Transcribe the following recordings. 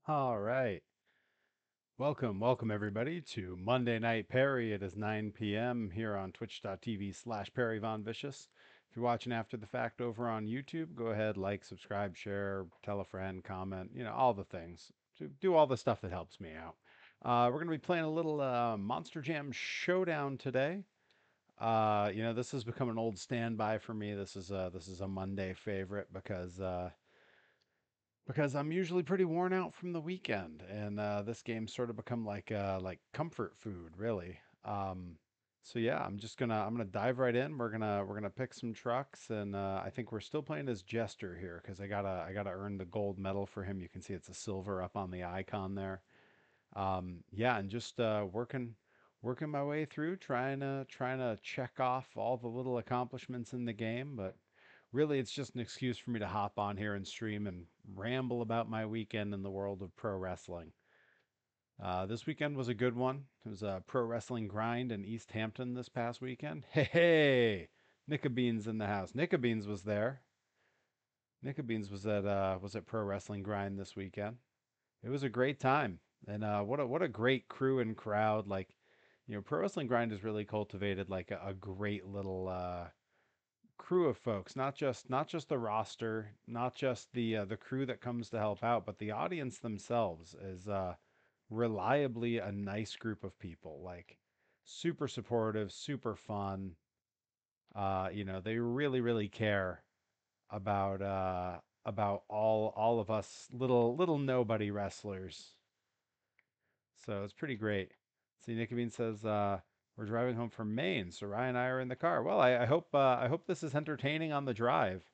All right. Welcome everybody to Monday Night Perry. It is 9 p.m. here on twitch.tv/Perry Von Vicious. If you're watching after the fact over on YouTube, go ahead, like, subscribe, share, tell a friend, comment, all the things. Do all the stuff that helps me out. We're going to be playing a little Monster Jam Showdown today. This has become an old standby for me. This is a Monday favorite because I'm usually pretty worn out from the weekend, and this game's sort of become like comfort food, really. So yeah, I'm gonna dive right in. We're gonna pick some trucks, and I think we're still playing as Jester here because I gotta earn the gold medal for him. You can see it's a silver up on the icon there. Yeah, and just working my way through, trying to check off all the little accomplishments in the game, but really it's just an excuse for me to hop on here and stream and ramble about my weekend in the world of pro wrestling. This weekend was a good one. It was a pro wrestling grind in East Hampton this past weekend. Hey, Nicka Beans in the house. Nicka Beans was there. Nicka Beans was at Pro Wrestling Grind this weekend. It was a great time, and what a great crew and crowd. Pro Wrestling Grind has really cultivated like a great little crew of folks. Not just the roster, not just the crew that comes to help out, but the audience themselves is reliably a nice group of people. Like super supportive, super fun. They really care about about all of us little nobody wrestlers. So it's pretty great. See, Nicotine says we're driving home from Maine, so Ryan and I are in the car. Well, I hope this is entertaining on the drive.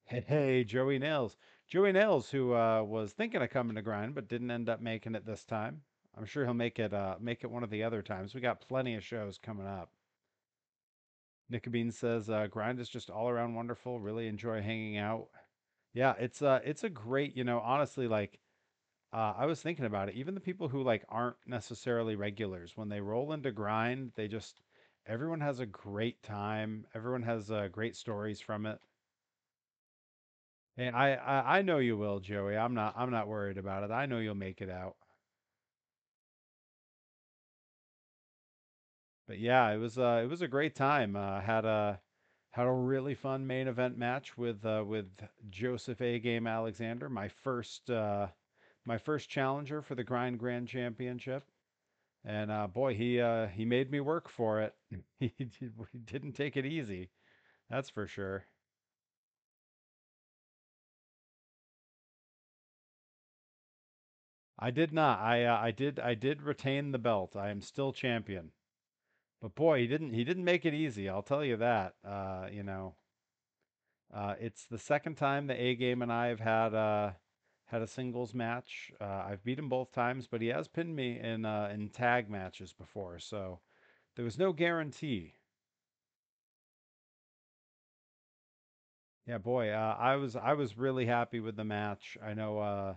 Hey, Joey Nails. Joey Nails, who was thinking of coming to grind but didn't end up making it this time. I'm sure he'll make it one of the other times. We got plenty of shows coming up. Nicobine says grind is just all around wonderful. Really enjoy hanging out. Yeah, it's a great, honestly, like I was thinking about it. Even the people who like aren't necessarily regulars, when they roll into grind, everyone has a great time. Everyone has great stories from it. And I know you will, Joey. I'm not worried about it. I know you'll make it out. But yeah, it was a great time. Had a really fun main event match with Joseph A Game Alexander, my first challenger for the Grind Grand Championship. And boy, he made me work for it. He didn't take it easy, that's for sure. I did not. I did retain the belt. I am still champion. But boy, he didn't make it easy. I'll tell you that. It's the second time the A game and I have had a singles match. I've beat him both times, but he has pinned me in tag matches before, so there was no guarantee. Yeah, boy, I was really happy with the match. I know,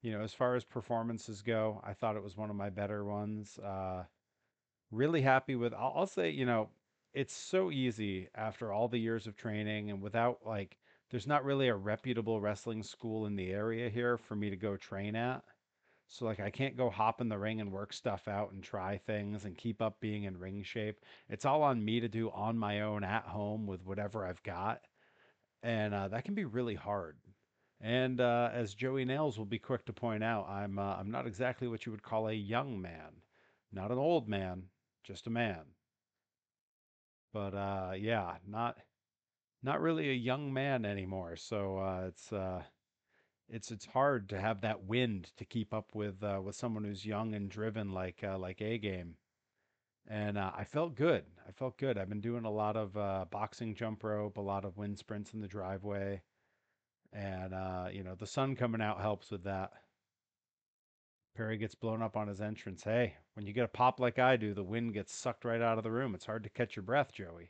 as far as performances go, I thought it was one of my better ones. Really happy with. I'll say, it's so easy after all the years of training and without like, there's not really a reputable wrestling school in the area here for me to go train at. So like, I can't go hop in the ring and work stuff out and try things and keep up being in ring shape. It's all on me to do on my own at home with whatever I've got, and that can be really hard. And as Joey Nails will be quick to point out, I'm not exactly what you would call a young man, not an old man, just a man. But yeah, not really a young man anymore. So it's hard to have that wind to keep up with someone who's young and driven like A game. And I felt good. I felt good. I've been doing a lot of boxing jump rope, a lot of wind sprints in the driveway. And the sun coming out helps with that. Perry gets blown up on his entrance. Hey, when you get a pop like I do, the wind gets sucked right out of the room. It's hard to catch your breath, Joey.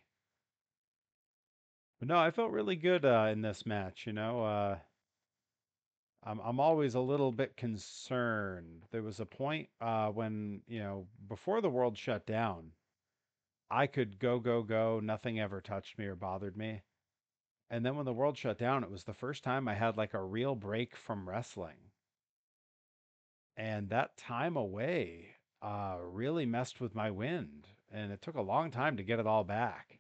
But no, I felt really good in this match. I'm always a little bit concerned. There was a point when before the world shut down, I could go. Nothing ever touched me or bothered me. And then when the world shut down, it was the first time I had like a real break from wrestling. And that time away really messed with my wind, and it took a long time to get it all back.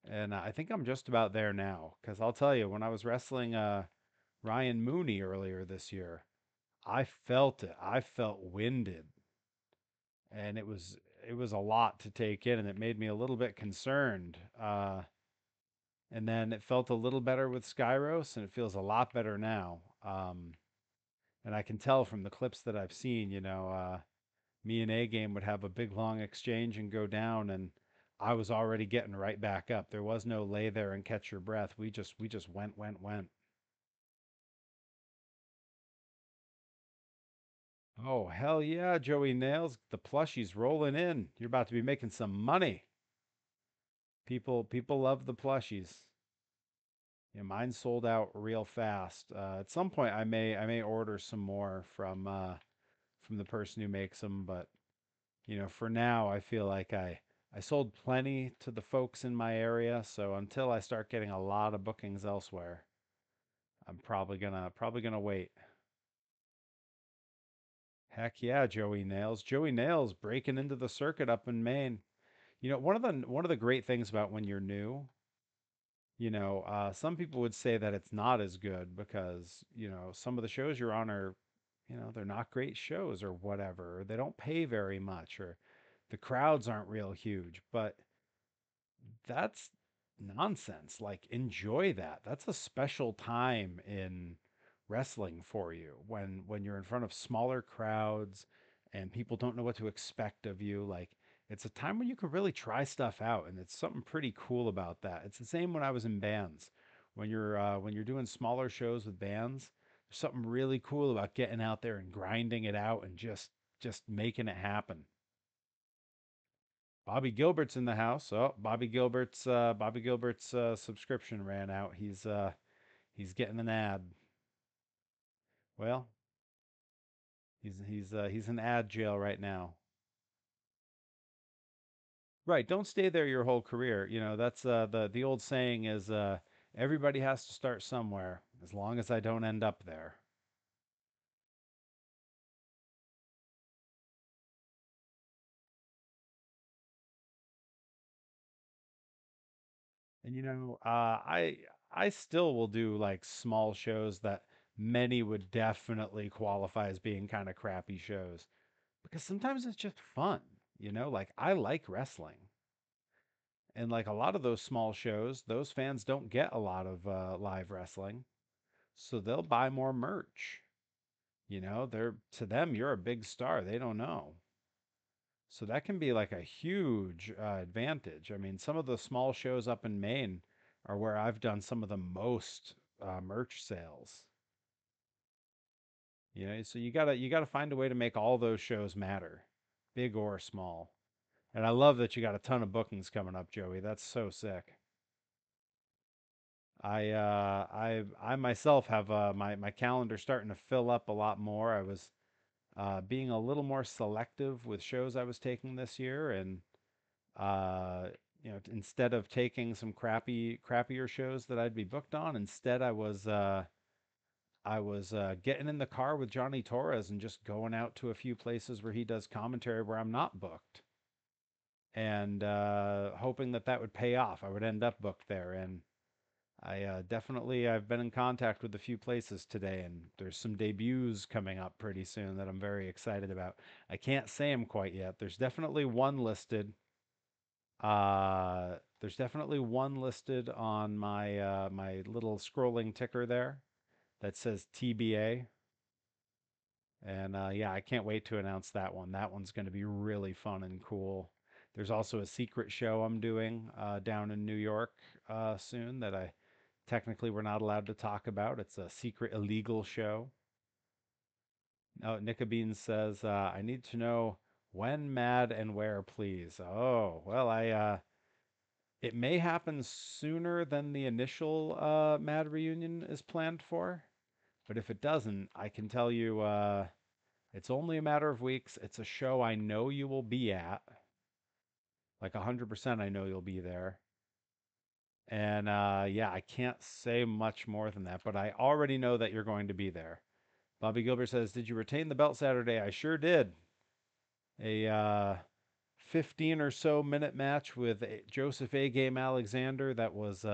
And I think I'm just about there now, because I'll tell you, when I was wrestling Ryan Mooney earlier this year, I felt it. I felt winded, and it was a lot to take in, and it made me a little bit concerned. And then it felt a little better with Skyros, and it feels a lot better now. And I can tell from the clips that I've seen, me and A Game would have a big long exchange and go down, and I was already getting right back up. There was no lay there and catch your breath. We just went. Oh hell yeah, Joey Nails, the plushies rolling in. You're about to be making some money. People love the plushies. Yeah, mine sold out real fast. At some point, I may order some more from the person who makes them, but for now, I feel like I sold plenty to the folks in my area, so until I start getting a lot of bookings elsewhere, I'm probably gonna wait. Heck yeah, Joey Nails. Joey Nails breaking into the circuit up in Maine. One of the great things about when you're new, some people would say that it's not as good because, some of the shows you're on are, they're not great shows or whatever, or they don't pay very much, or the crowds aren't real huge. But that's nonsense. Like, enjoy that. That's a special time in wrestling for you when you're in front of smaller crowds and people don't know what to expect of you. Like, it's a time when you can really try stuff out, and it's something pretty cool about that. It's the same when I was in bands. When you're doing smaller shows with bands, there's something really cool about getting out there and grinding it out and just making it happen. Bobby Gilbert's in the house. Oh, Bobby Gilbert's subscription ran out. He's getting an ad. Well, he's in ad jail right now. Right, don't stay there your whole career. That's the old saying is everybody has to start somewhere as long as I don't end up there. And I still will do like small shows that many would definitely qualify as being kind of crappy shows because sometimes it's just fun. Like I like wrestling. And like a lot of those small shows, those fans don't get a lot of live wrestling, so they'll buy more merch. They're to them you're a big star. They don't know. So that can be like a huge advantage. I mean, some of the small shows up in Maine are where I've done some of the most merch sales. So you gotta find a way to make all those shows matter, big or small. And I love that you got a ton of bookings coming up, Joey. That's so sick. I myself have my calendar starting to fill up a lot more. I was being a little more selective with shows I was taking this year, and uh, instead of taking some crappier shows that I'd be booked on, instead I was getting in the car with Johnny Torres and just going out to a few places where he does commentary where I'm not booked, and hoping that would pay off. I would end up booked there, and I've been in contact with a few places today, and there's some debuts coming up pretty soon that I'm very excited about. I can't say them quite yet. There's definitely one listed on my little scrolling ticker there that says TBA, and yeah, I can't wait to announce that one. That one's going to be really fun and cool. There's also a secret show I'm doing down in New York soon that I technically we're not allowed to talk about. It's a secret illegal show. Oh, Nickabean says, I need to know when, mad, and where, please. Oh, well, it may happen sooner than the initial Mad reunion is planned for. But if it doesn't, I can tell you it's only a matter of weeks. It's a show I know you will be at. Like 100% I know you'll be there. And yeah, I can't say much more than that, but I already know that you're going to be there. Bobby Gilbert says, "Did you retain the belt Saturday?" I sure did. A 15 or so minute match with Joseph A. Game Alexander that was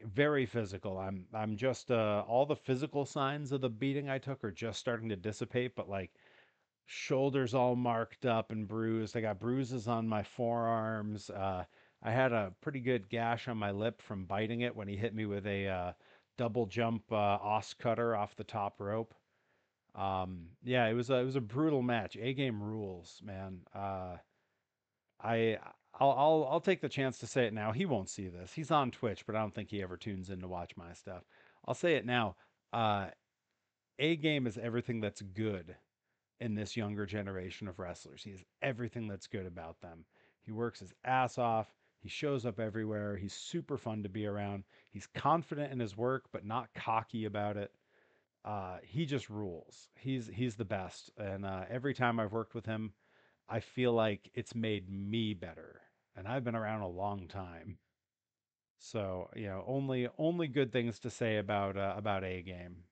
very physical. I'm just all the physical signs of the beating I took are just starting to dissipate, but like shoulders all marked up and bruised. I got bruises on my forearms. I had a pretty good gash on my lip from biting it when he hit me with a double jump os cutter off the top rope. Yeah, it was a brutal match. A game rules, man. I I'll take the chance to say it now. He won't see this. He's on Twitch, but I don't think he ever tunes in to watch my stuff. I'll say it now. Uh, A game is everything that's good in this younger generation of wrestlers. He is everything that's good about them. He works his ass off. He shows up everywhere. He's super fun to be around. He's confident in his work, but not cocky about it. He just rules. He's the best, and every time I've worked with him, I feel like it's made me better. And I've been around a long time, so only good things to say about A game.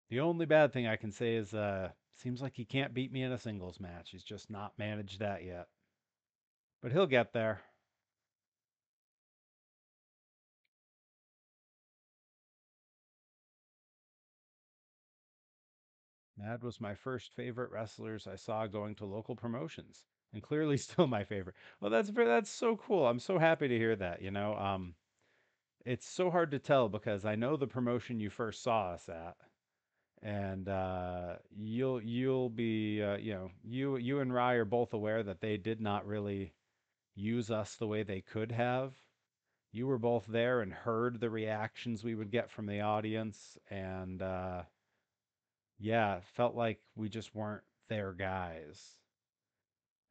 The only bad thing I can say is seems like he can't beat me in a singles match. He's just not managed that yet. But he'll get there. Mad was my first favorite wrestlers I saw going to local promotions, and clearly still my favorite. Well, that's so cool. I'm so happy to hear that. It's so hard to tell because I know the promotion you first saw us at, and you'll be you and Rye are both aware that they did not really use us the way they could have. You were both there and heard the reactions we would get from the audience, and yeah, it felt like we just weren't their guys,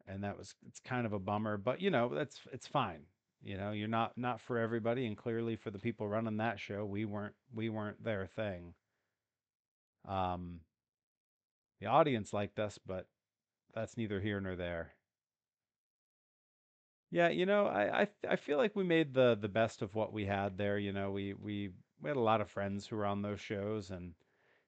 and it's kind of a bummer. But that's it's fine. You're not for everybody, and clearly for the people running that show, we weren't their thing. Um, the audience liked us, but that's neither here nor there. Yeah, I feel like we made the best of what we had there. We had a lot of friends who were on those shows, and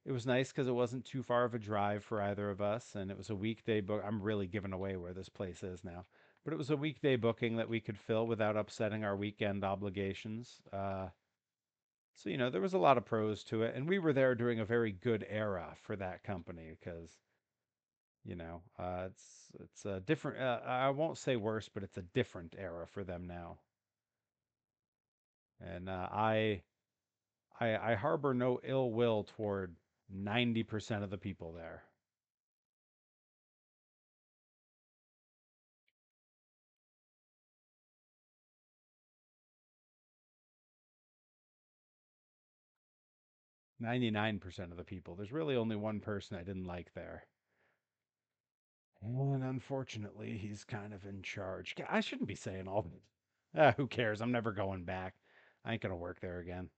it was nice because it wasn't too far of a drive for either of us, and it was a weekday book. I'm really giving away where this place is now, but it was a weekday booking that we could fill without upsetting our weekend obligations. So there was a lot of pros to it, and we were there during a very good era for that company because it's a different. I won't say worse, but it's a different era for them now, and I harbor no ill will toward 90% of the people there. 99% of the people. There's really only one person I didn't like there. And unfortunately, he's kind of in charge. I shouldn't be saying all this. Who cares? I'm never going back. I ain't going to work there again.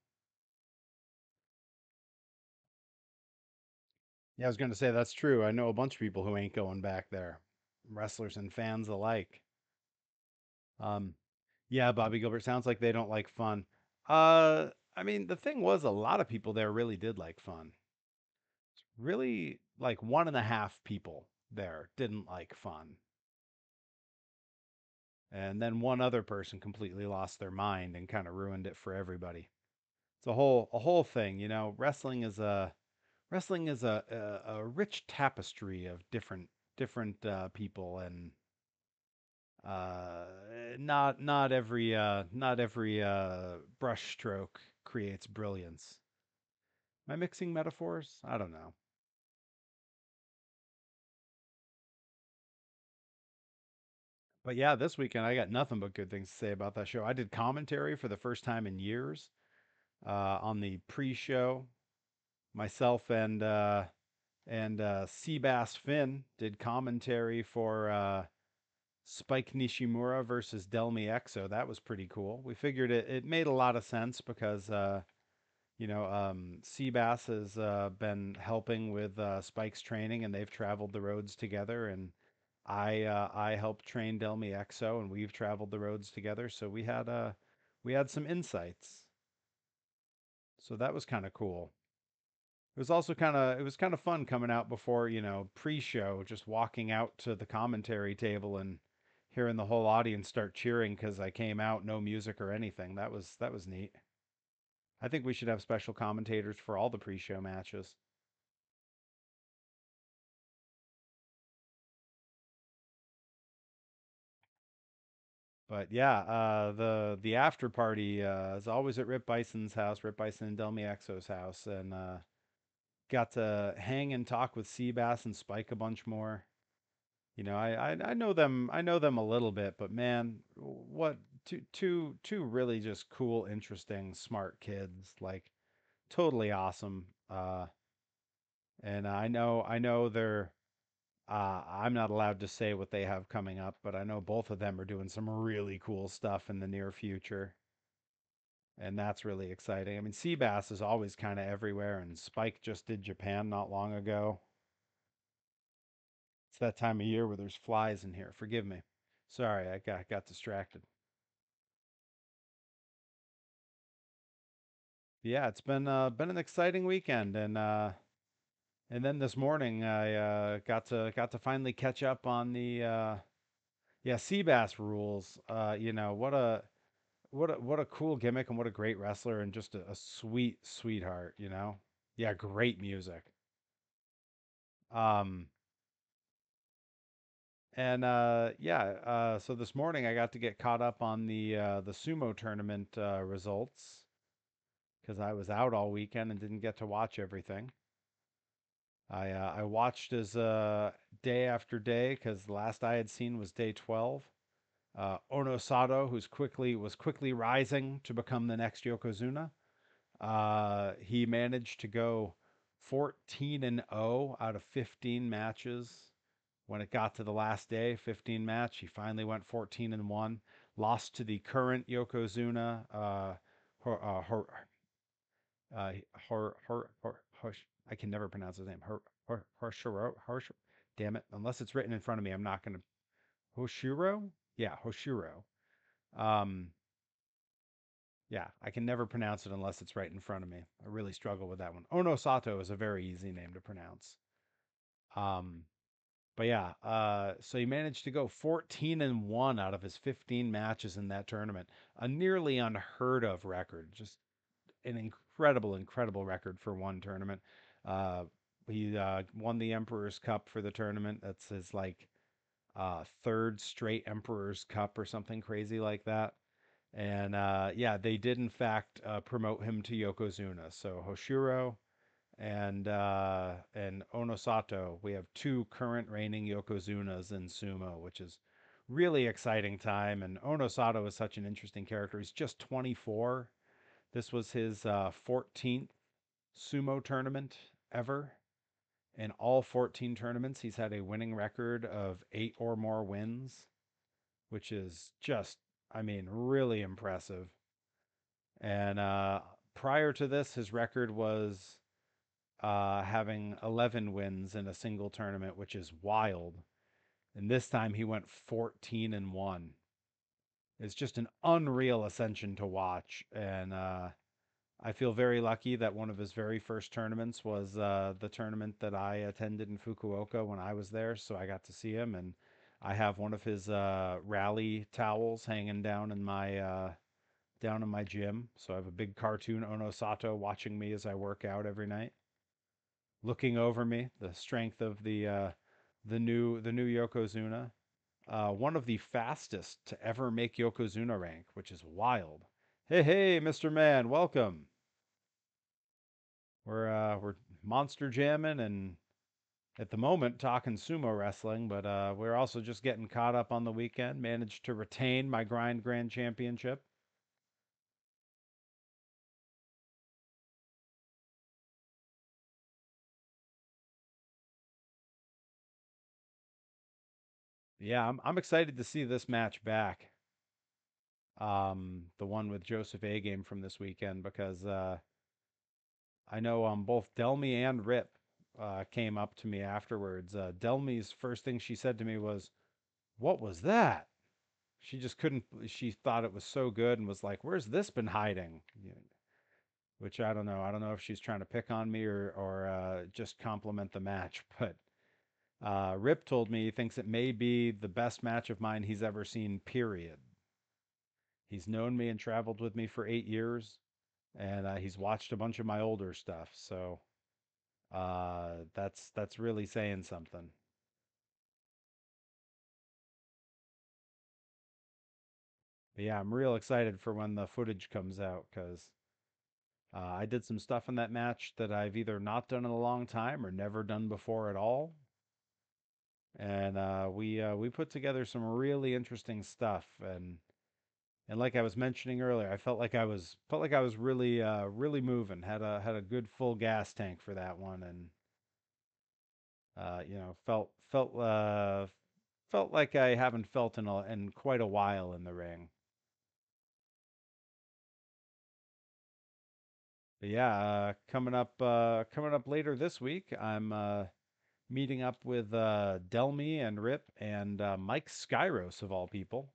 Yeah, I was going to say that's true. I know a bunch of people who ain't going back there, wrestlers and fans alike. Um, yeah, Bobby Gilbert sounds like they don't like fun. I mean, the thing was, a lot of people there really did like fun. Really, like one and a half people there didn't like fun. And then one other person completely lost their mind and kind of ruined it for everybody. It's a whole thing, wrestling is a rich tapestry of different people, and uh, not every brushstroke creates brilliance. Am I mixing metaphors? I don't know. But yeah, this weekend I got nothing but good things to say about that show. I did commentary for the first time in years on the pre-show. Myself and Seabass Finn did commentary for Spike Nishimura versus Delmi Exo. That was pretty cool. We figured it made a lot of sense because Seabass has been helping with Spike's training, and they've traveled the roads together, and I helped train Delmi Exo, and we've traveled the roads together. So we had some insights. So that was kind of cool. It was also kind of fun coming out before, pre-show, just walking out to the commentary table and hearing the whole audience start cheering because I came out, no music or anything. That was neat. I think we should have special commentators for all the pre-show matches. But yeah, the after party is always at Rip Bison's house, Rip Bison and Delmi Exo's house, and got to hang and talk with Seabass and Spike a bunch more. I know them a little bit, but man, what two really just cool, interesting, smart kids, like totally awesome. And I know they're I'm not allowed to say what they have coming up, but I know both of them are doing some really cool stuff in the near future, and that's really exciting. I mean, Seabass is always kind of everywhere, and Spike just did Japan not long ago. It's that time of year where there's flies in here. Forgive me. Sorry, I got distracted. Yeah, it's been an exciting weekend, and then this morning I got to finally catch up on the yeah, Seabass rules. What a cool gimmick and what a great wrestler and just a sweet sweetheart. Yeah, great music. Um and yeah, so this morning I got to get caught up on the sumo tournament results because I was out all weekend and didn't get to watch everything. I watched as day after day because the last I had seen was day 12. Ono Sato, who was quickly rising to become the next Yokozuna. He managed to go 14 and 0 out of 15 matches. When it got to the last day, 15 match, he finally went 14 and 1. Lost to the current Yokozuna, Hor, uh, I can never pronounce his name. Damn it! Unless it's written in front of me, I'm not gonna. Hoshiro? Yeah, Hoshiro. Um, yeah, I can never pronounce it unless it's right in front of me. I really struggle with that one. Ono Sato is a very easy name to pronounce. Um, but yeah, so he managed to go 14 and 1 out of his 15 matches in that tournament. A nearly unheard of record. Just an incredible record for one tournament. Uh, he won the Emperor's Cup for the tournament. That's his like third straight Emperor's Cup or something crazy like that. And yeah, they did in fact promote him to Yokozuna. So Hoshiro and Onosato, we have two current reigning Yokozunas in sumo, which is really exciting time. And Onosato is such an interesting character. He's just 24. This was his 14th sumo tournament ever. In all 14 tournaments, he's had a winning record of 8 or more wins, which is just, I mean, really impressive. And prior to this, his record was having 11 wins in a single tournament, which is wild. And this time he went 14 and 1. It's just an unreal ascension to watch. And I feel very lucky that one of his very first tournaments was the tournament that I attended in Fukuoka when I was there. So I got to see him. And I have one of his rally towels hanging down in my gym. So I have a big cartoon Ono Sato watching me as I work out every night, looking over me. The strength of the new Yokozuna. One of the fastest to ever make Yokozuna rank, which is wild. Hey, Mr. Man, welcome. We're monster jamming and at the moment talking sumo wrestling, but we're also just getting caught up on the weekend. Managed to retain my grind grand championship. Yeah, I'm excited to see this match back. The one with Joseph A game from this weekend because I know both Delmy and Rip came up to me afterwards. Delmy's first thing she said to me was, "What was that?" She just couldn't. She thought it was so good and was like, "Where's this been hiding?" which I don't know. I don't know if she's trying to pick on me or just compliment the match, but Rip told me he thinks it may be the best match of mine he's ever seen, period. He's known me and traveled with me for 8 years, and he's watched a bunch of my older stuff. So that's really saying something. But yeah, I'm real excited for when the footage comes out because I did some stuff in that match that I've either not done in a long time or never done before at all. And we put together some really interesting stuff. And like I was mentioning earlier, I felt like I was really moving. Had a good full gas tank for that one, and felt like I haven't felt in quite a while in the ring. But yeah, coming up later this week, I'm meeting up with Delmy and Rip and Mike Skyros of all people,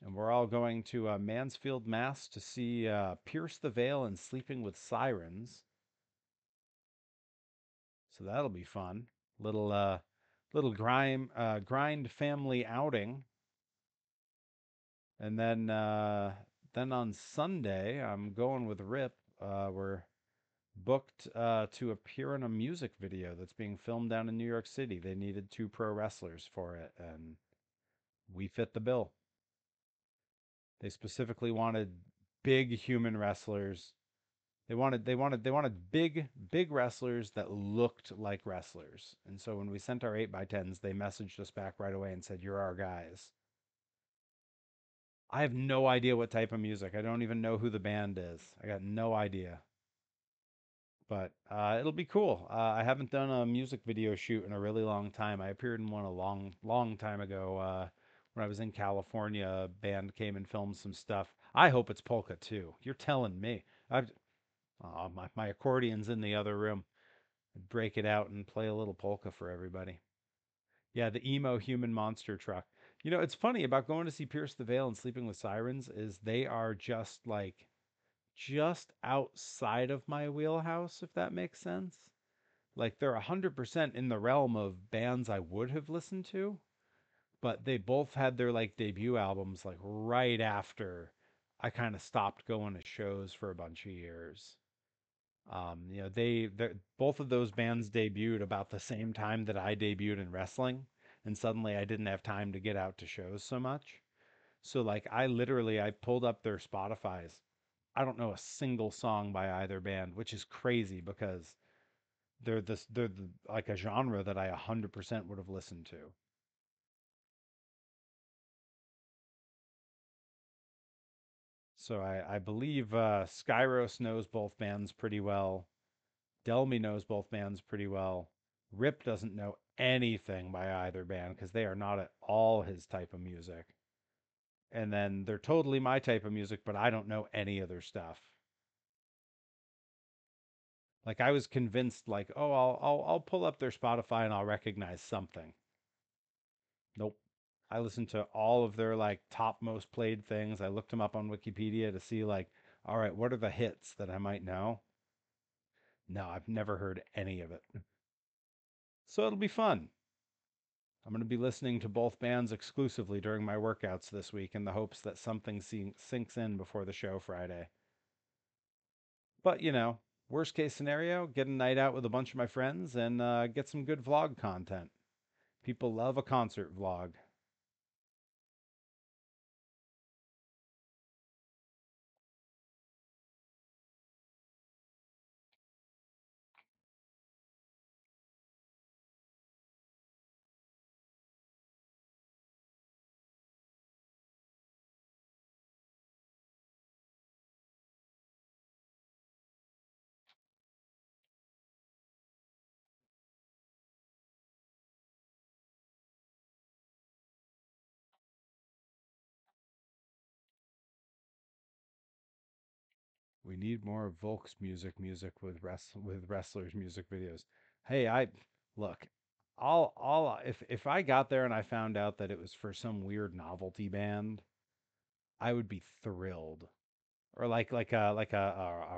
and we're all going to Mansfield, Mass, to see Pierce the Veil and Sleeping with Sirens. So that'll be fun. Little grind family outing, and then on Sunday I'm going with Rip. We're booked to appear in a music video that's being filmed down in New York City. They needed two pro wrestlers for it, and we fit the bill. They specifically wanted big human wrestlers. They wanted big wrestlers that looked like wrestlers. And so when we sent our 8x10s, they messaged us back right away and said, "You're our guys." I have no idea what type of music. I don't even know who the band is. I got no idea. But it'll be cool. I haven't done a music video shoot in a really long time. I appeared in one a long time ago when I was in California. A band came and filmed some stuff. I hope it's polka too. You're telling me. I've my accordion's in the other room. I'd break it out and play a little polka for everybody. Yeah, the emo human monster truck. It's funny about going to see Pierce the Veil and Sleeping with Sirens is they are just outside of my wheelhouse, if that makes sense. Like they're 100% in the realm of bands I would have listened to, but they both had their like debut albums like right after I kind of stopped going to shows for a bunch of years. They both of those bands debuted about the same time that I debuted in wrestling, and suddenly I didn't have time to get out to shows so much. So like I pulled up their Spotify's. I don't know a single song by either band, which is crazy because like a genre that I 100% would have listened to. So I believe Skyros knows both bands pretty well. Delmy knows both bands pretty well. Rip doesn't know anything by either band because they are not at all his type of music. And then they're totally my type of music, but I don't know any of their stuff. Like I was convinced, like, oh, I'll pull up their Spotify and I'll recognize something. Nope. I listened to all of their like top most played things. I looked them up on Wikipedia to see like, all right, what are the hits that I might know? No, I've never heard any of it. So it'll be fun. I'm going to be listening to both bands exclusively during my workouts this week in the hopes that something sinks in before the show Friday. But, worst case scenario, get a night out with a bunch of my friends and get some good vlog content. People love a concert vlog. We need more Volks music with wrestlers music videos. Hey, I look, all if I got there and I found out that it was for some weird novelty band, I would be thrilled. or like a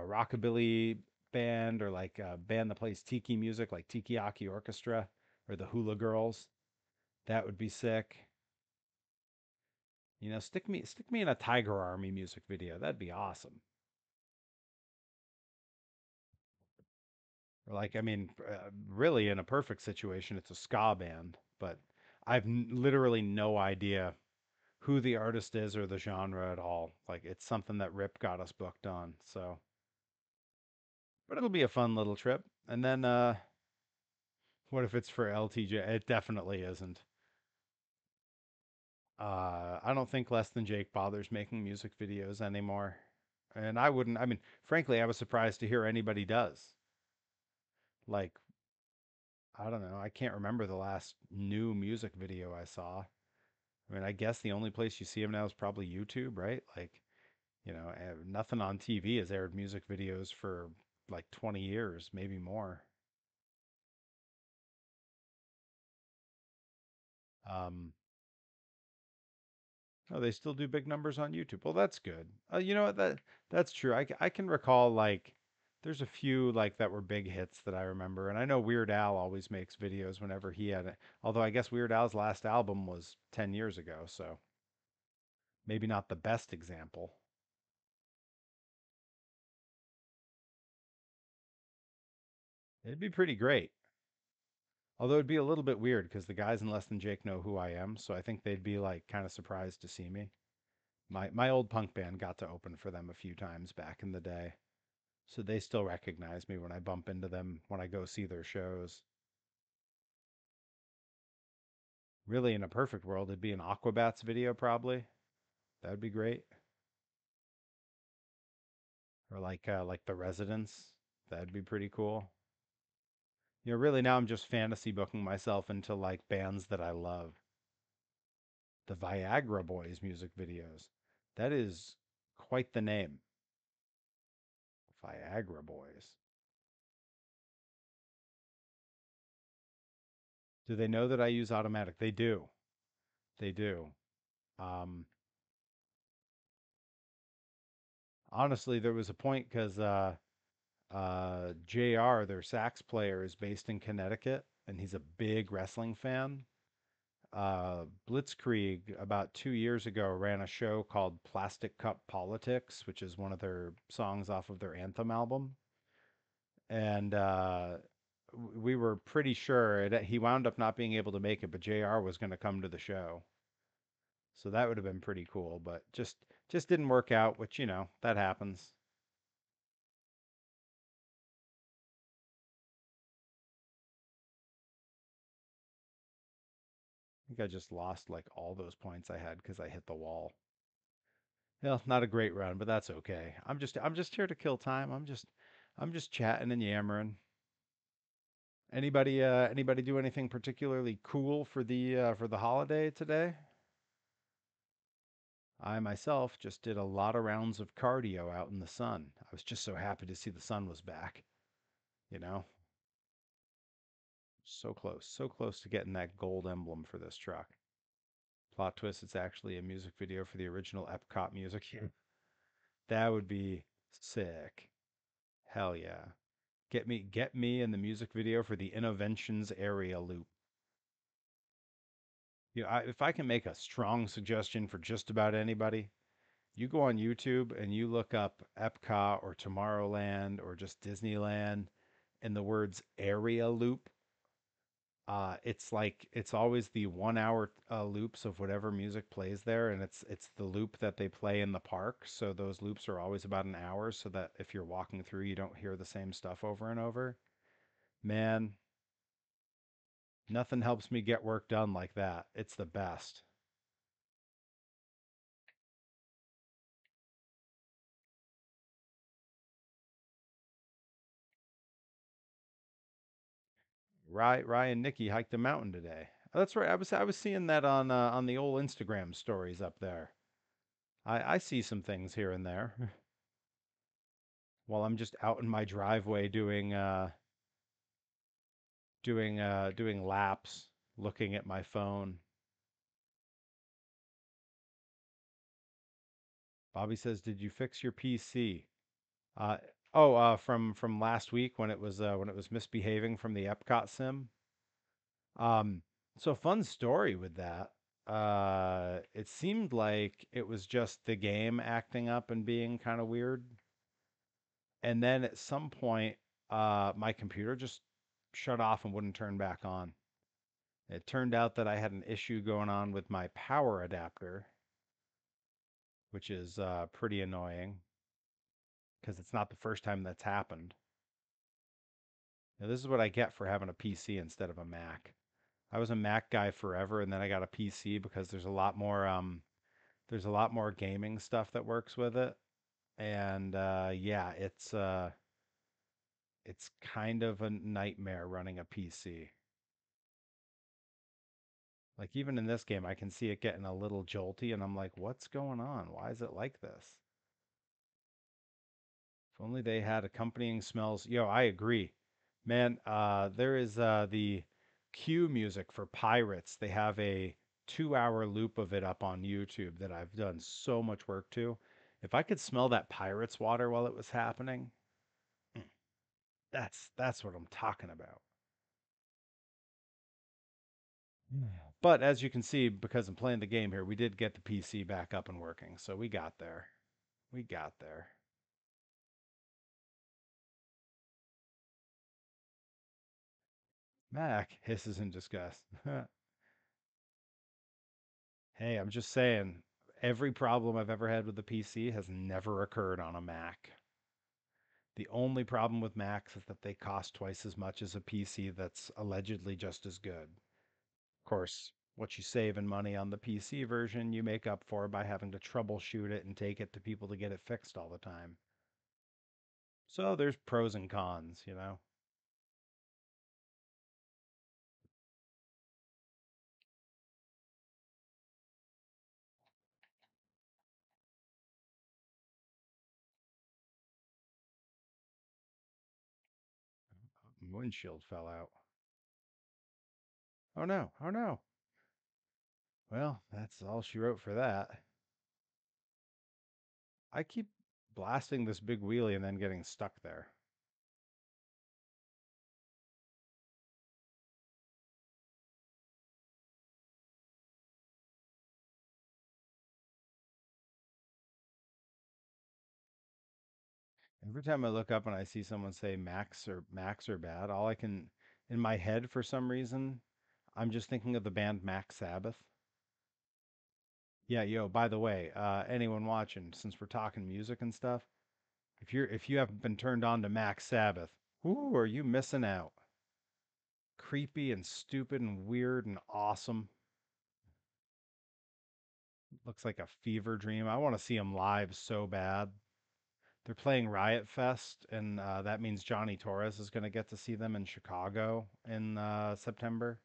rockabilly band, or like a band that plays tiki music, like Tiki Aki Orchestra or the Hula Girls. That would be sick. Stick me in a Tiger Army music video. That'd be awesome. Or like, I mean, really, in a perfect situation, it's a ska band, but literally no idea who the artist is or the genre at all. Like, it's something that Rip got us booked on. So, but it'll be a fun little trip. And then, what if it's for LTJ? It definitely isn't. I don't think Less Than Jake bothers making music videos anymore. And I wouldn't, I mean, frankly, I was surprised to hear anybody does. Like, I don't know. I can't remember the last new music video I saw. I mean, I guess the only place you see him now is probably YouTube, right? Like, nothing on TV has aired music videos for like 20 years, maybe more. Um, oh, they still do big numbers on YouTube. Well, that's good. You know what? That's true. I can recall like there's a few like that were big hits that I remember, and I know Weird Al always makes videos whenever he had it. Although I guess Weird Al's last album was 10 years ago, so maybe not the best example. It'd be pretty great. Although it'd be a little bit weird because the guys in Less Than Jake know who I am, so I think they'd be like kind of surprised to see me. My old punk band got to open for them a few times back in the day, so they still recognize me when I bump into them when I go see their shows. Really, in a perfect world, it'd be an Aquabats video probably. That'd be great. Or like The Residents. That'd be pretty cool. Really now I'm just fantasy booking myself into like bands that I love. The Viagra Boys music videos. That is quite the name. Viagra Boys. Do they know that I use automatic? They do. They do. Um, Honestly, there was a point because JR, their sax player, is based in Connecticut and he's a big wrestling fan. Blitzkrieg, about 2 years ago, ran a show called Plastic Cup Politics, which is one of their songs off of their Anthem album. And we were pretty sure that he wound up not being able to make it, but JR was going to come to the show. So that would have been pretty cool, but just didn't work out, which, that happens. I think I just lost like all those points I had because I hit the wall. Well, not a great run, but that's okay. I'm just here to kill time. I'm just chatting and yammering. Anybody do anything particularly cool for the holiday today? I myself just did a lot of rounds of cardio out in the sun. I was just so happy to see the sun was back, you know? So close to getting that gold emblem for this truck. Plot twist, it's actually a music video for the original Epcot music. That would be sick. Hell yeah. Get me in the music video for the Innoventions area loop. If I can make a strong suggestion for just about anybody, you go on YouTube and you look up Epcot or Tomorrowland or just Disneyland and the words area loop. It's like it's always the 1 hour loops of whatever music plays there, and it's the loop that they play in the park. So those loops are always about an hour, so that if you're walking through, you don't hear the same stuff over and over. Man, nothing helps me get work done like that. It's the best. Ryan and Nikki hiked a mountain today. Oh, that's right. I was seeing that on the old Instagram stories up there. I see some things here and there while I'm just out in my driveway doing laps, looking at my phone. Bobby says, "Did you fix your PC?" Uh, from last week when it was misbehaving from the Epcot sim. Um, so fun story with that. It seemed like it was just the game acting up and being kind of weird. And then at some point, my computer just shut off and wouldn't turn back on. It turned out that I had an issue going on with my power adapter, which is pretty annoying because it's not the first time that's happened. Now, this is what I get for having a PC instead of a Mac. I was a Mac guy forever, and then I got a PC because there's a lot more gaming stuff that works with it, and yeah, it's kind of a nightmare running a PC. Like even in this game, I can see it getting a little jolty, and I'm like, what's going on? Why is it like this? If only they had accompanying smells. Yo, I agree. Man, there is the cue music for Pirates. They have a 2 hour loop of it up on YouTube that I've done so much work to. If I could smell that Pirates water while it was happening, mm, that's what I'm talking about. Yeah. But as you can see, because I'm playing the game here, we did get the PC back up and working. So we got there. We got there. Mac hisses in disgust. Hey, I'm just saying, every problem I've ever had with the PC has never occurred on a Mac. The only problem with Macs is that they cost twice as much as a PC that's allegedly just as good. Of course, what you save in money on the PC version, you make up for by having to troubleshoot it and take it to people to get it fixed all the time. So there's pros and cons, you know? Windshield fell out. Oh no, oh no. Well, that's all she wrote for that. I keep blasting this big wheelie and then getting stuck there. Every time I look up and I see someone say Max are bad, all I can in my head for some reason, I'm just thinking of the band Max Sabbath. Yeah, yo, by the way, anyone watching, since we're talking music and stuff, if you haven't been turned on to Max Sabbath, whoo, are you missing out? Creepy and stupid and weird and awesome. Looks like a fever dream. I want to see them live so bad. They're playing Riot Fest, and that means Johnny Torres is going to get to see them in Chicago in September.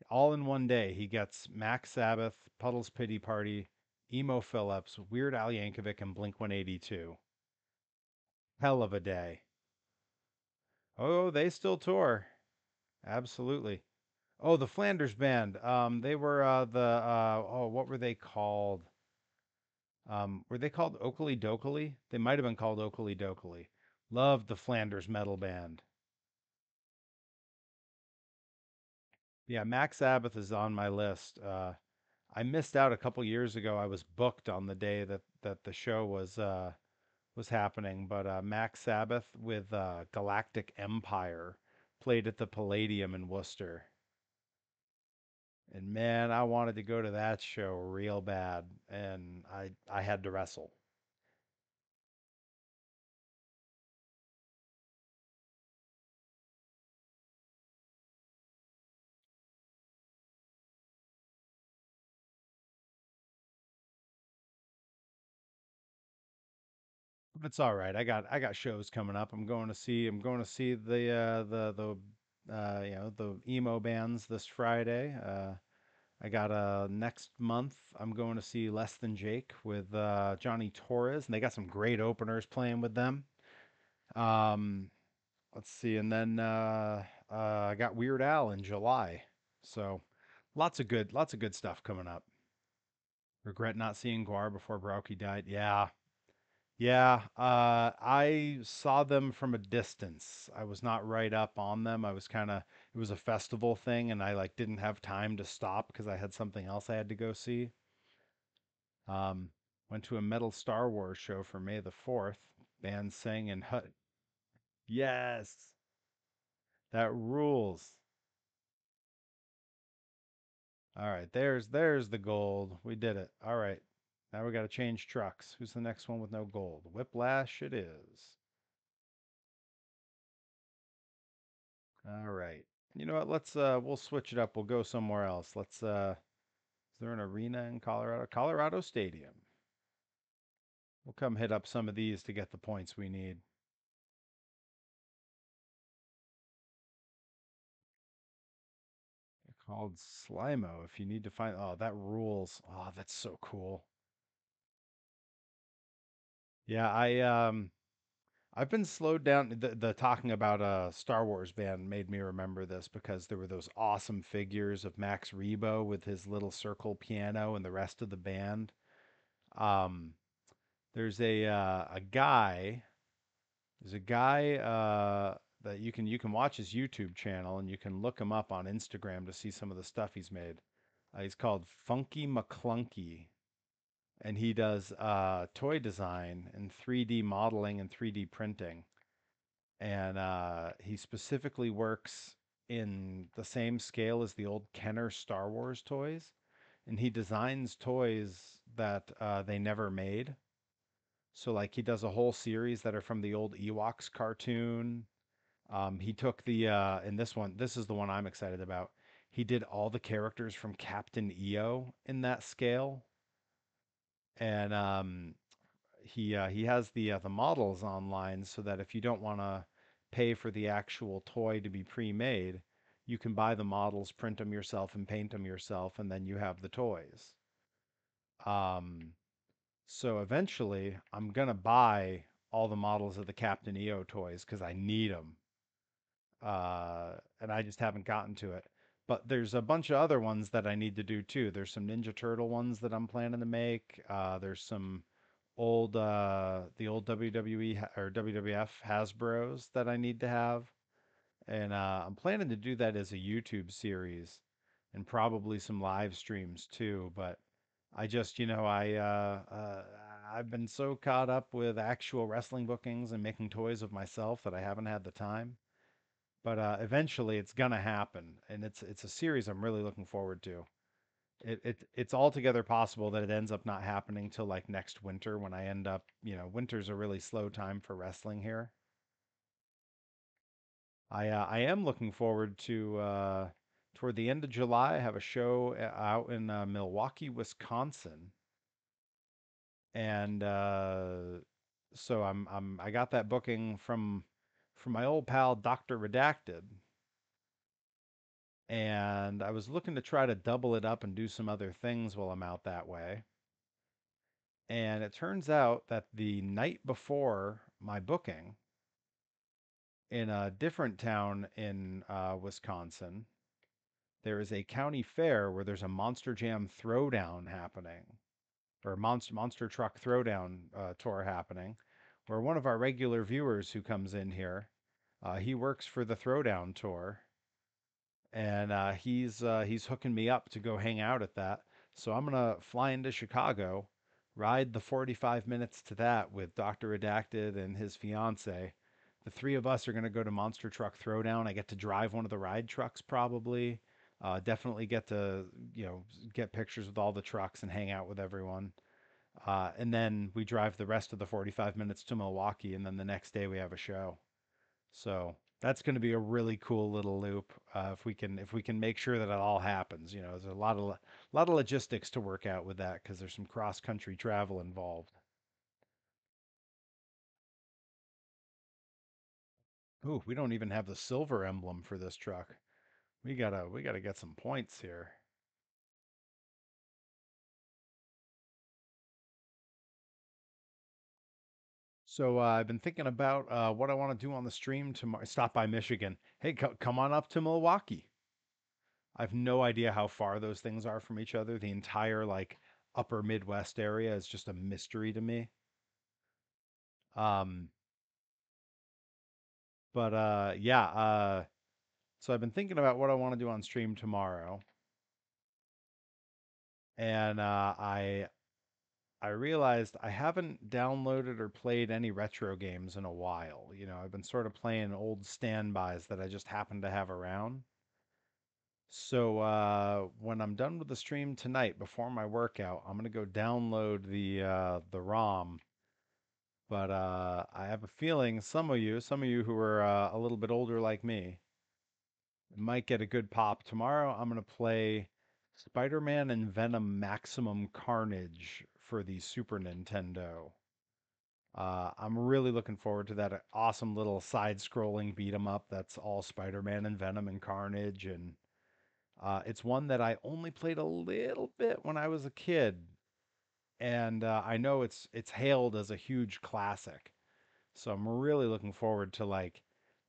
All in one day. He gets Max Sabbath, Puddle's Pity Party, Emo Phillips, Weird Al Yankovic, and Blink 182. Hell of a day. Oh, they still tour. Absolutely. Oh, the Flanders Band. They were what were they called? Were they called Oakley Dokley? They might have been called Oakley Dokley. Loved the Flanders Metal Band. Yeah, Max Sabbath is on my list. I missed out a couple years ago. I was booked on the day that the show was happening, but Max Sabbath with Galactic Empire played at the Palladium in Worcester. And man, I wanted to go to that show real bad, and I had to wrestle. But it's all right. I got shows coming up. I'm going to see the the emo bands this Friday. I got next month I'm going to see Less Than Jake with Johnny Torres, and they got some great openers playing with them. Um, let's see, and then I got Weird Al in July. So lots of good stuff coming up. Regret not seeing Guar before Brauchi died. Yeah. Yeah, I saw them from a distance. I was not right up on them. I was kind of, it was a festival thing, and I like didn't have time to stop because I had something else I had to go see. Um, Went to a metal Star Wars show for May the 4th. Band sang and hut. Yes, that rules. All right, there's the gold. We did it. All right. Now we got to change trucks. Who's the next one with no gold? Whiplash it is. All right. You know what? We'll switch it up. We'll go somewhere else. Is there an arena in Colorado? Colorado Stadium. We'll come hit up some of these to get the points we need. They're called Slimo. If you need to find, oh, that rules. Oh, that's so cool. Yeah, I've been slowed down. The talking about a Star Wars band made me remember this because there were those awesome figures of Max Rebo with his little circle piano and the rest of the band. Um, there's a guy. There's a guy that you can watch his YouTube channel and you can look him up on Instagram to see some of the stuff he's made. He's called Funky McClunky, and he does toy design and 3D modeling and 3D printing. And he specifically works in the same scale as the old Kenner Star Wars toys, and he designs toys that they never made. So like he does a whole series that are from the old Ewoks cartoon. He took the in this one, this is the one I'm excited about. He did all the characters from Captain EO in that scale, and he has the models online so that if you don't want to pay for the actual toy to be pre-made, you can buy the models, print them yourself, and paint them yourself, and then you have the toys. Um, so eventually, I'm gonna buy all the models of the Captain EO toys because I need them, and I just haven't gotten to it. But there's a bunch of other ones that I need to do too. There's some Ninja Turtle ones that I'm planning to make. There's some the old WWE or WWF Hasbro's that I need to have, and I'm planning to do that as a YouTube series, and probably some live streams too. But I just, I've been so caught up with actual wrestling bookings and making toys of myself that I haven't had the time. But eventually, it's gonna happen, and it's a series I'm really looking forward to. It's altogether possible that it ends up not happening till like next winter when I end up, winter's a really slow time for wrestling here. I am looking forward to toward the end of July. I have a show out in Milwaukee, Wisconsin, and so I got that booking from my old pal Dr. Redacted, and I was looking to try to double it up and do some other things while I'm out that way. And it turns out that the night before my booking in a different town in Wisconsin, there is a county fair where there's a Monster Jam Throwdown happening, or Monster Truck Throwdown tour happening, where one of our regular viewers who comes in here, he works for the Throwdown tour, and he's hooking me up to go hang out at that. So I'm gonna fly into Chicago, ride the 45 minutes to that with Doctor Redacted and his fiance. The three of us are gonna go to Monster Truck Throwdown. I get to drive one of the ride trucks probably. Definitely get to get pictures with all the trucks and hang out with everyone. And then we drive the rest of the 45 minutes to Milwaukee, and then the next day we have a show. So that's going to be a really cool little loop if we can make sure that it all happens. There's a lot of logistics to work out with that because there's some cross country travel involved. Ooh, we don't even have the silver emblem for this truck. We gotta get some points here. So I've been thinking about what I want to do on the stream tomorrow. Stop by Michigan. Hey, come on up to Milwaukee. I have no idea how far those things are from each other. The entire like upper Midwest area is just a mystery to me. Um, but yeah, so I've been thinking about what I want to do on stream tomorrow, and I realized I haven't downloaded or played any retro games in a while. You know, I've been sort of playing old standbys that I just happen to have around. So when I'm done with the stream tonight before my workout, I'm gonna go download the ROM. But I have a feeling some of you who are a little bit older like me, might get a good pop. Tomorrow I'm gonna play Spider-Man and Venom Maximum Carnage for the Super Nintendo. I'm really looking forward to that awesome little side-scrolling beat 'em up that's all Spider-Man and Venom and Carnage, and it's one that I only played a little bit when I was a kid, and I know it's hailed as a huge classic. So I'm really looking forward to like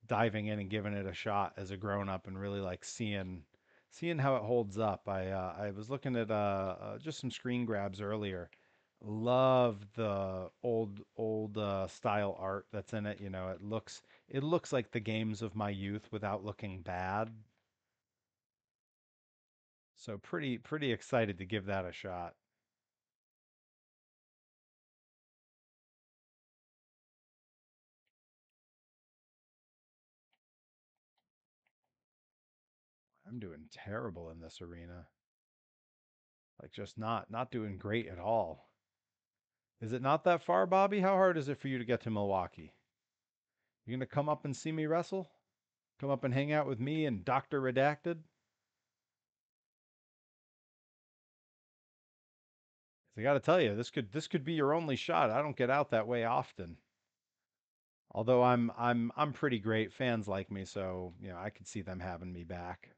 diving in and giving it a shot as a grown up and really like seeing how it holds up. I was looking at just some screen grabs earlier. Love the old style art that's in it. You know, it looks like the games of my youth without looking bad. So pretty excited to give that a shot. I'm doing terrible in this arena. Like just not doing great at all. Is it not that far, Bobby? How hard is it for you to get to Milwaukee? You gonna come up and see me wrestle? Come up and hang out with me and Dr. Redacted? 'Cause I gotta tell you, this could be your only shot. I don't get out that way often. Although I'm pretty great. Fans like me, so you know I could see them having me back.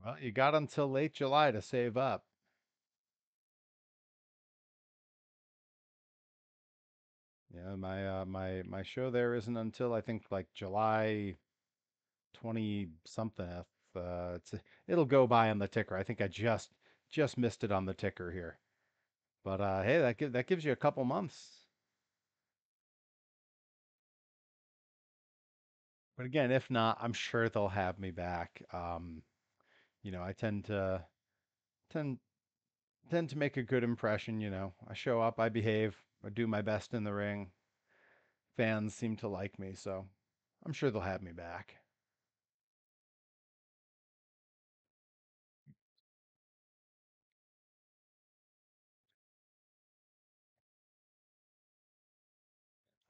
Well, you got until late July to save up. Yeah, my show there isn't until I think like July 20 something. It'll go by on the ticker. I think I just missed it on the ticker here. But hey, that gives you a couple months. But again, if not, I'm sure they'll have me back. You know, I tend tend to make a good impression, you know. I show up, I behave, I do my best in the ring. Fans seem to like me, so I'm sure they'll have me back.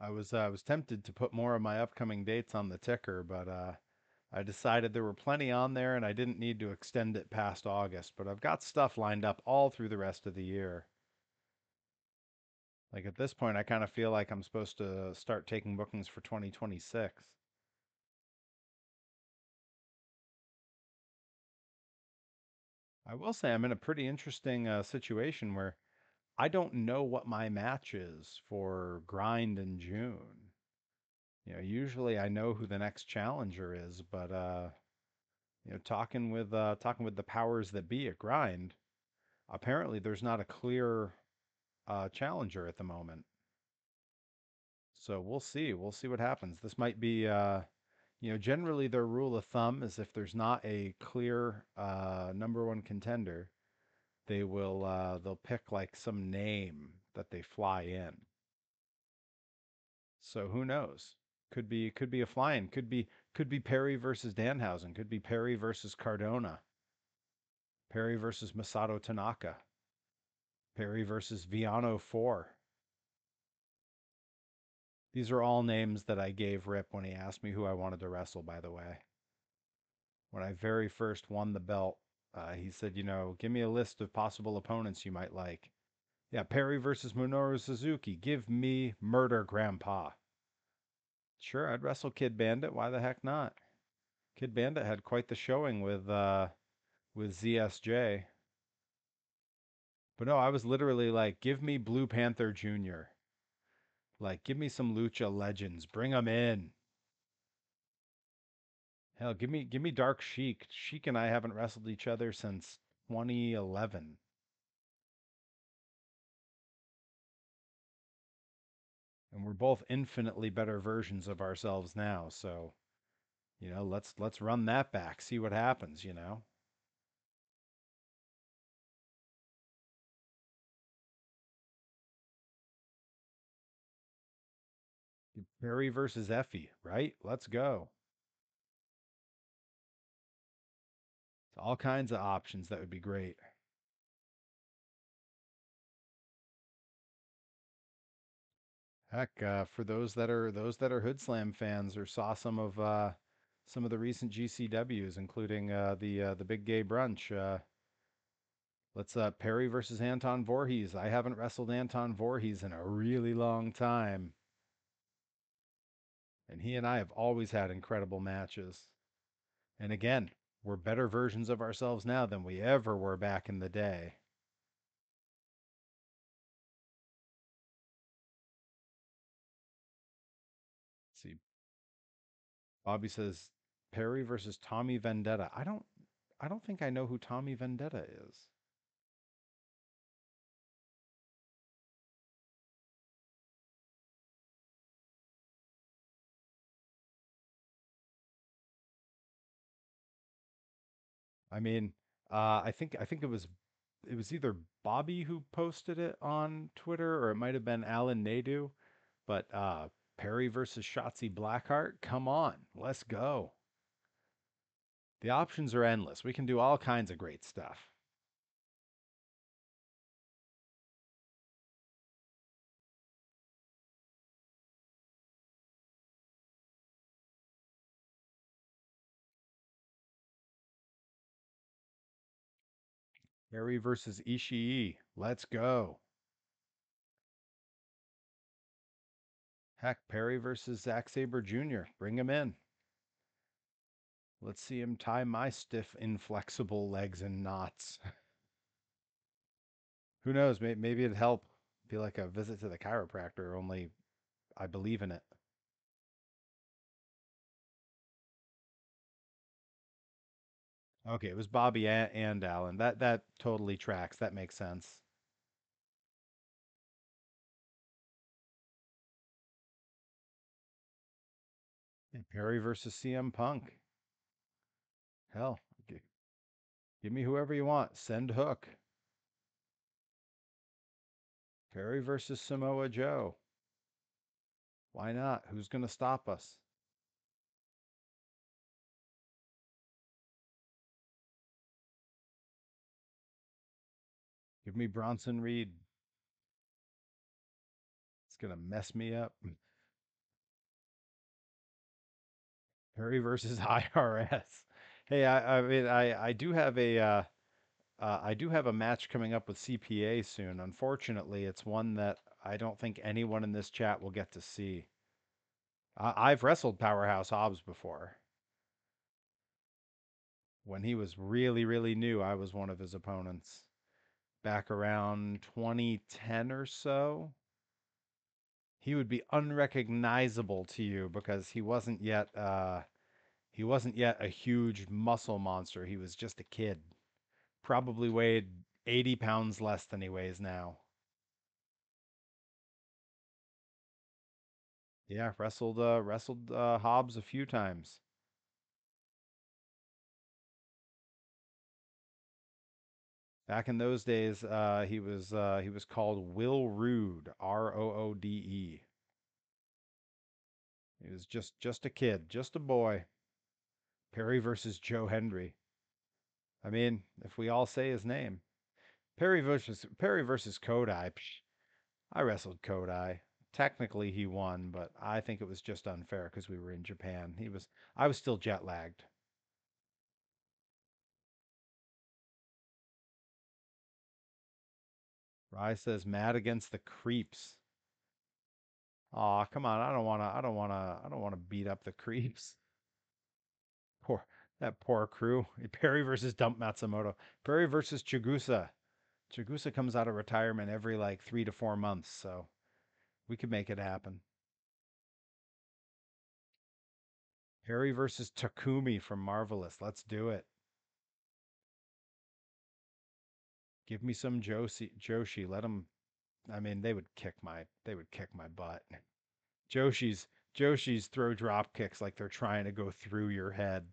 I was tempted to put more of my upcoming dates on the ticker, but I decided there were plenty on there and I didn't need to extend it past August, but I've got stuff lined up all through the rest of the year. Like at this point, I kind of feel like I'm supposed to start taking bookings for 2026. I will say I'm in a pretty interesting situation where I don't know what my match is for Grind in June. You know, usually I know who the next challenger is, but you know, talking with the powers that be at Grind, apparently there's not a clear challenger at the moment. So we'll see. We'll see what happens. This might be you know, generally their rule of thumb is if there's not a clear number one contender, they'll pick like some name that they fly in. So who knows? Could be a fly-in. Could be Perry versus Danhausen. Could be Perry versus Cardona. Perry versus Masato Tanaka. Perry versus Viano 4. These are all names that I gave Rip when he asked me who I wanted to wrestle, by the way. When I very first won the belt, he said, give me a list of possible opponents you might like. Yeah, Perry versus Minoru Suzuki. Give me Murder Grandpa. Sure, I'd wrestle Kid Bandit. Why the heck not? Kid Bandit had quite the showing with ZSJ. But no, I was literally like, give me Blue Panther Jr. Like, give me some Lucha legends. Bring them in. Hell, give me Dark Sheik. Sheik and I haven't wrestled each other since 2011. And we're both infinitely better versions of ourselves now, so let's run that back, see what happens. Perry versus Effie, right? Let's go. All kinds of options. That would be great. Heck, for those that are Hood Slam fans or saw some of the recent GCWs, including the Big Gay Brunch. Let's Perry versus Anton Voorhees. I haven't wrestled Anton Voorhees in a really long time, and he and I have always had incredible matches. And again, we're better versions of ourselves now than we ever were back in the day. Let's see, Bobby says Perry versus Tommy Vendetta. I don't think I know who Tommy Vendetta is. I mean, I think it was either Bobby who posted it on Twitter or it might have been Alan Nadu, but Perry versus Shotzi Blackheart, come on, let's go. The options are endless. We can do all kinds of great stuff. Perry versus Ishii, let's go. Heck, Perry versus Zack Sabre Jr., bring him in. Let's see him tie my stiff, inflexible legs in knots. Who knows? Maybe it'd help. Be like a visit to the chiropractor, only I believe in it. Okay, it was Bobby and Alan. That totally tracks. That makes sense. And Perry versus CM Punk. Hell, give me whoever you want. Send Hook. Perry versus Samoa Joe. Why not? Who's gonna stop us? Give me Bronson Reed. It's gonna mess me up. Perry versus IRS. Hey, I mean I do have a match coming up with CPA soon. Unfortunately, it's one that I don't think anyone in this chat will get to see. I've wrestled Powerhouse Hobbs before. When he was really, really new, I was one of his opponents back around 2010 or so. He would be unrecognizable to you because he wasn't yet a huge muscle monster. He was just a kid. Probably weighed 80 pounds less than he weighs now. Yeah, wrestled Hobbs a few times. Back in those days, he was called Will Roode, Roode. He was just a kid, just a boy. Perry versus Joe Hendry. I mean, if we all say his name, Perry versus Kodai. Psh, I wrestled Kodai. Technically, he won, but I think it was just unfair because we were in Japan. I was still jet lagged. Rye says mad against the creeps. Aw, come on. I don't wanna beat up the creeps. Poor, that poor crew. Perry versus Dump Matsumoto. Perry versus Chigusa. Chigusa comes out of retirement every like 3 to 4 months, so we could make it happen. Perry versus Takumi from Marvelous. Let's do it. Give me some Joshi. Let them. I mean, they would kick my butt. Joshi's Joshi's throw drop kicks like they're trying to go through your head.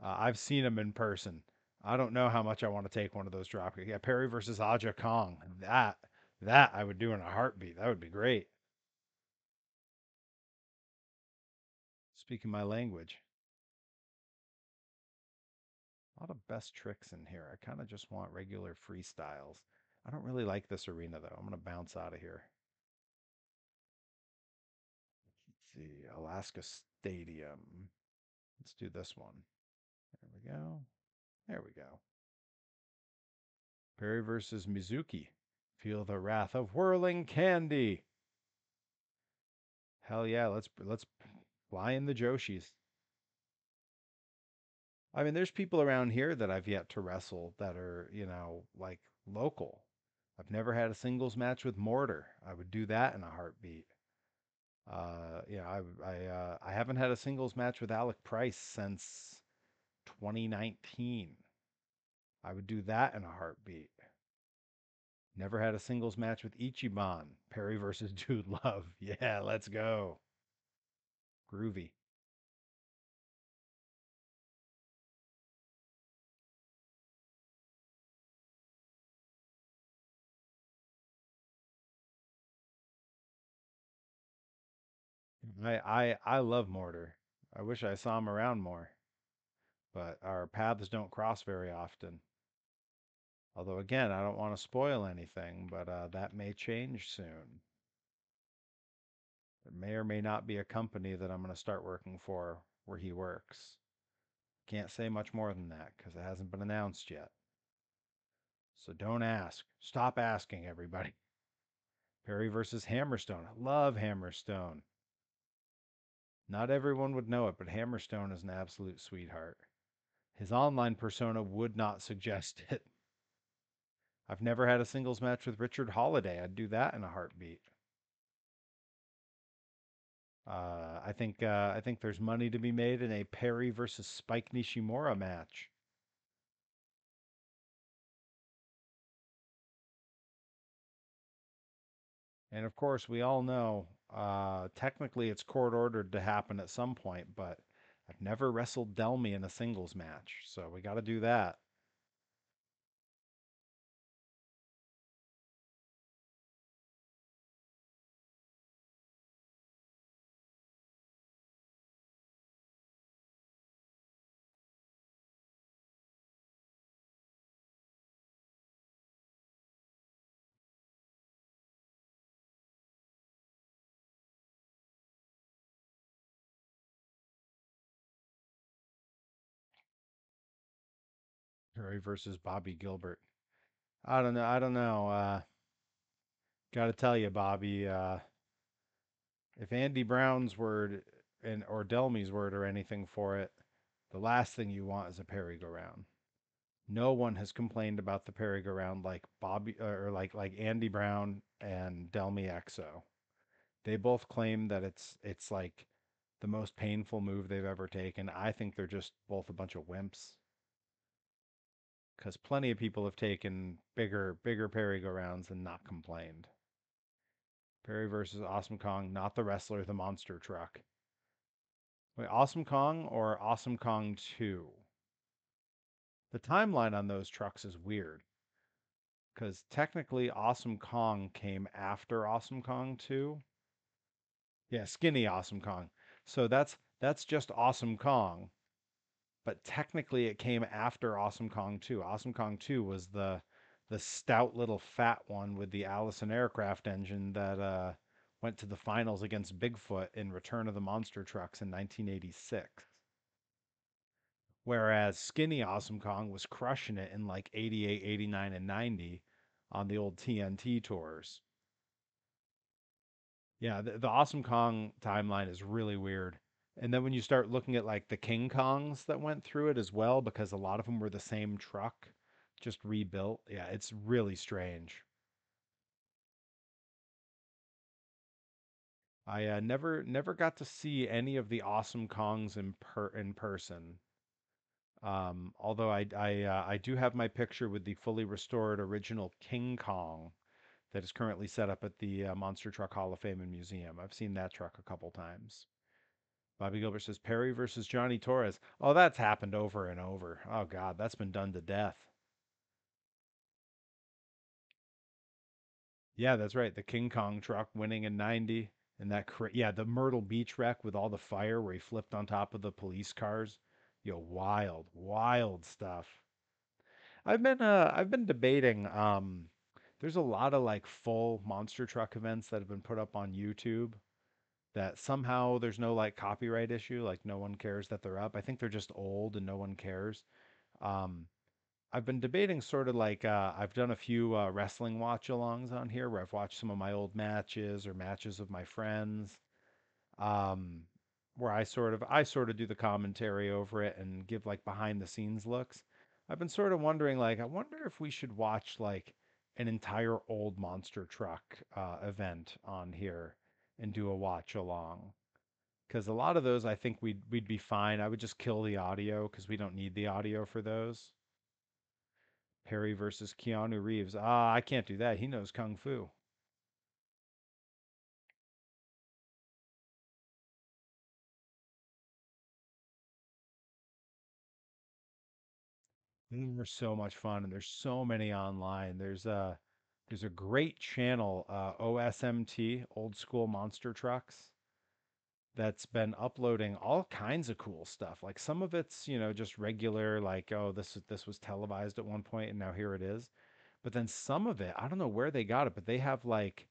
I've seen them in person. I don't know how much I want to take one of those drop kicks. Yeah, Perry versus Aja Kong. That I would do in a heartbeat. That would be great. Speaking my language. A lot of best tricks in here. I kind of just want regular freestyles. I don't really like this arena though. I'm gonna bounce out of here. Let's see, Alaska Stadium. Let's do this one. There we go. There we go. Perry versus Mizuki. Feel the wrath of whirling candy. Hell yeah, let's fly in the Joshis. I mean, there's people around here that I've yet to wrestle that are, like local. I've never had a singles match with Mortar. I would do that in a heartbeat. I haven't had a singles match with Alec Price since 2019. I would do that in a heartbeat. Never had a singles match with Ichiban. Perry versus Dude Love. Yeah, let's go. Groovy. I love Mortar. I wish I saw him around more, but our paths don't cross very often. Although again, I don't want to spoil anything, but that may change soon. There may or may not be a company that I'm going to start working for where he works. Can't say much more than that because it hasn't been announced yet. So don't ask. Stop asking, everybody. Perry versus Hammerstone. I love Hammerstone. Not everyone would know it, but Hammerstone is an absolute sweetheart. His online persona would not suggest it. I've never had a singles match with Richard Holiday. I'd do that in a heartbeat. I think there's money to be made in a Perry versus Spike Nishimura match. And of course, we all know technically it's court ordered to happen at some point, but I've never wrestled Delmy in a singles match, so we got to do that. Perry versus Bobby Gilbert. I don't know. I don't know. Got to tell you, Bobby. If Andy Brown's word and or Delmy's word or anything for it, the last thing you want is a Perry-go-round. No one has complained about the Perry-go-round like Bobby or like Andy Brown and Delmy Exo. They both claim that it's like the most painful move they've ever taken. I think they're just both a bunch of wimps because plenty of people have taken bigger Perry-go-rounds and not complained. Perry versus Awesome Kong, not the wrestler, the monster truck. Wait, Awesome Kong or Awesome Kong 2? The timeline on those trucks is weird. because technically Awesome Kong came after Awesome Kong 2. Yeah, Skinny Awesome Kong. So that's just Awesome Kong, but technically it came after Awesome Kong 2. Awesome Kong 2 was the stout little fat one with the Allison aircraft engine that went to the finals against Bigfoot in Return of the Monster Trucks in 1986. Whereas Skinny Awesome Kong was crushing it in like 88, 89, and 90 on the old TNT tours. Yeah, the Awesome Kong timeline is really weird. And then when you start looking at like the King Kongs that went through it as well, because a lot of them were the same truck, just rebuilt. Yeah, it's really strange. I never got to see any of the Awesome Kongs in person. Although I do have my picture with the fully restored original King Kong that is currently set up at the Monster Truck Hall of Fame and Museum. I've seen that truck a couple times. Bobby Gilbert says Perry versus Johnny Torres. Oh, that's happened over and over. Oh God, that's been done to death. Yeah, that's right. The King Kong truck winning in 90 and yeah, the Myrtle Beach wreck with all the fire where he flipped on top of the police cars. Yo, wild, wild stuff. I've been debating there's a lot of like full monster truck events that have been put up on YouTube that somehow there's no like copyright issue, like no one cares that they're up. I think they're just old and no one cares. Um, I've been debating sort of like I've done a few wrestling watch alongs on here where I've watched some of my old matches or matches of my friends, um, where I sort of do the commentary over it and give like behind the scenes looks. I've been sort of wondering like I wonder if we should watch like an entire old monster truck event on here and do a watch along. Because a lot of those, I think we'd be fine. I would just kill the audio because we don't need the audio for those. Perry versus Keanu Reeves. Ah, I can't do that. He knows kung fu. They're so much fun, and there's so many online. There's a great channel, OSMT, Old School Monster Trucks, that's been uploading all kinds of cool stuff. Like some of it's, just regular, like, oh, this was televised at one point and now here it is. But then some of it, I don't know where they got it, but they have like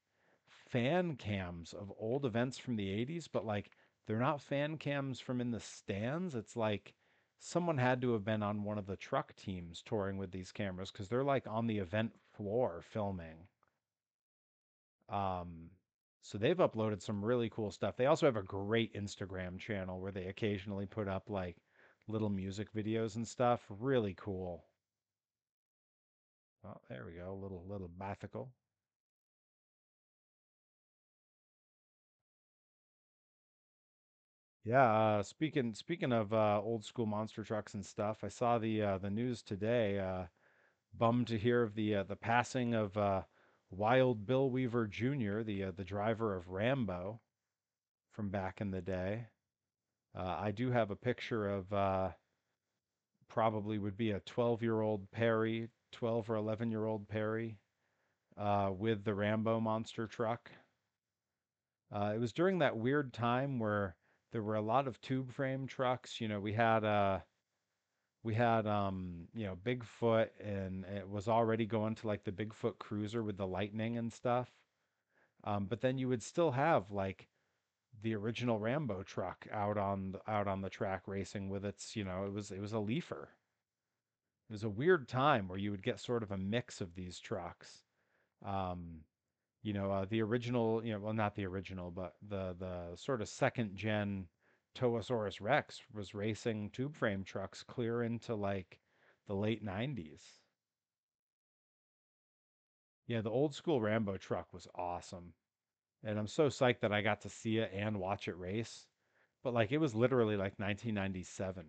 fan cams of old events from the 80s, but like they're not fan cams from in the stands. It's like someone had to have been on one of the truck teams touring with these cameras because they're like on the event floor filming. Um, so they've uploaded some really cool stuff. They also have a great Instagram channel where they occasionally put up like little music videos and stuff. Really cool. Oh, there we go. Little bicycle. Yeah, speaking of old school monster trucks and stuff, I saw the news today. Bummed to hear of the passing of Wild Bill Weaver Jr., the driver of Rambo from back in the day. I do have a picture of probably would be a 12-year-old Perry, 12 or 11-year-old Perry, with the Rambo monster truck. It was during that weird time where there were a lot of tube frame trucks. We had Bigfoot, and it was already going to like the Bigfoot cruiser with the lightning and stuff. But then you would still have like the original Rambo truck out on the track racing with it was a leafer. It was a weird time where you would get sort of a mix of these trucks. Um, the original, well, not the original, but the sort of second gen Towasaurus Rex was racing tube frame trucks clear into like the late 90s. Yeah, the old school Rambo truck was awesome. And I'm so psyched that I got to see it and watch it race. But like it was literally like 1997.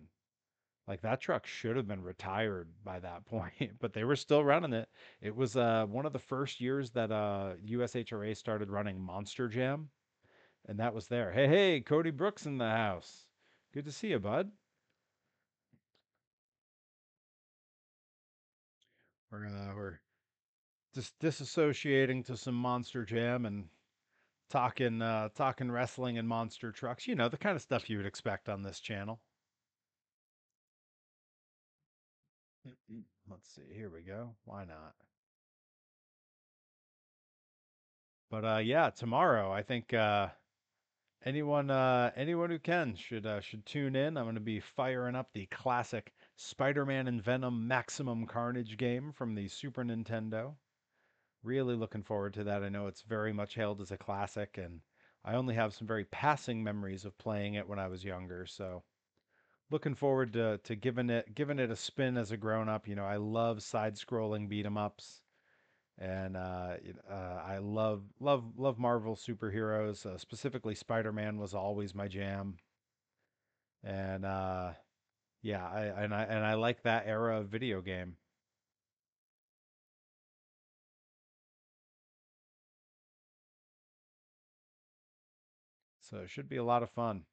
Like that truck should have been retired by that point, but they were still running it. It was one of the first years that USHRA started running Monster Jam, and that was there. Hey, hey, Cody Brooks in the house. Good to see you, bud. We're disassociating to some Monster Jam and talking wrestling and monster trucks. You know, the kind of stuff you would expect on this channel. Let's see. Here we go. Why not? But yeah, tomorrow I think anyone who can should tune in. I'm going to be firing up the classic Spider-Man and Venom Maximum Carnage game from the Super Nintendo. Really looking forward to that. I know it's very much hailed as a classic, and I only have some very passing memories of playing it when I was younger. So looking forward to giving it a spin as a grown up. You know, I love side-scrolling beat 'em ups, and I love Marvel superheroes. Specifically, Spider-Man was always my jam, and yeah, I like that era of video game. So it should be a lot of fun.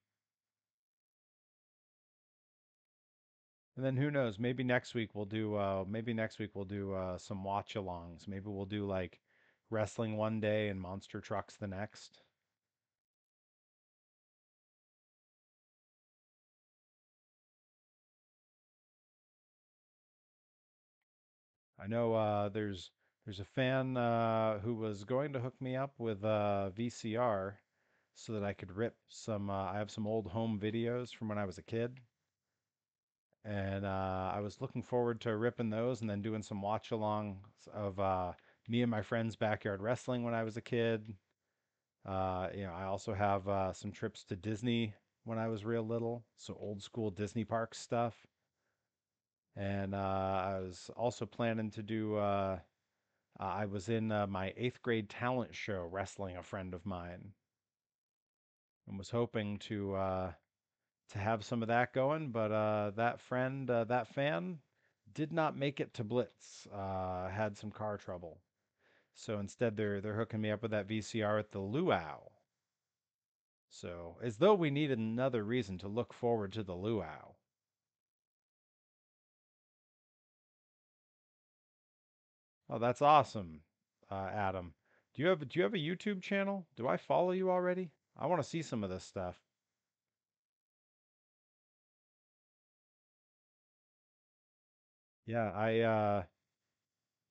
And then who knows? Maybe next week we'll do some watch-alongs. Maybe we'll do like wrestling one day and monster trucks the next. I know there's a fan who was going to hook me up with a VCR so that I could rip some. I have some old home videos from when I was a kid, and I was looking forward to ripping those and then doing some watch-alongs of me and my friends' backyard wrestling when I was a kid. I also have some trips to Disney when I was real little, so old school Disney park stuff. And I was also planning to do. I was in my eighth grade talent show wrestling a friend of mine, and was hoping to have some of that going, but that fan, did not make it to Blitz. Had some car trouble, so instead they're hooking me up with that VCR at the Luau. So, as though we needed another reason to look forward to the luau. Oh, that's awesome, Adam. Do you have a YouTube channel? Do I follow you already? I want to see some of this stuff. Yeah, I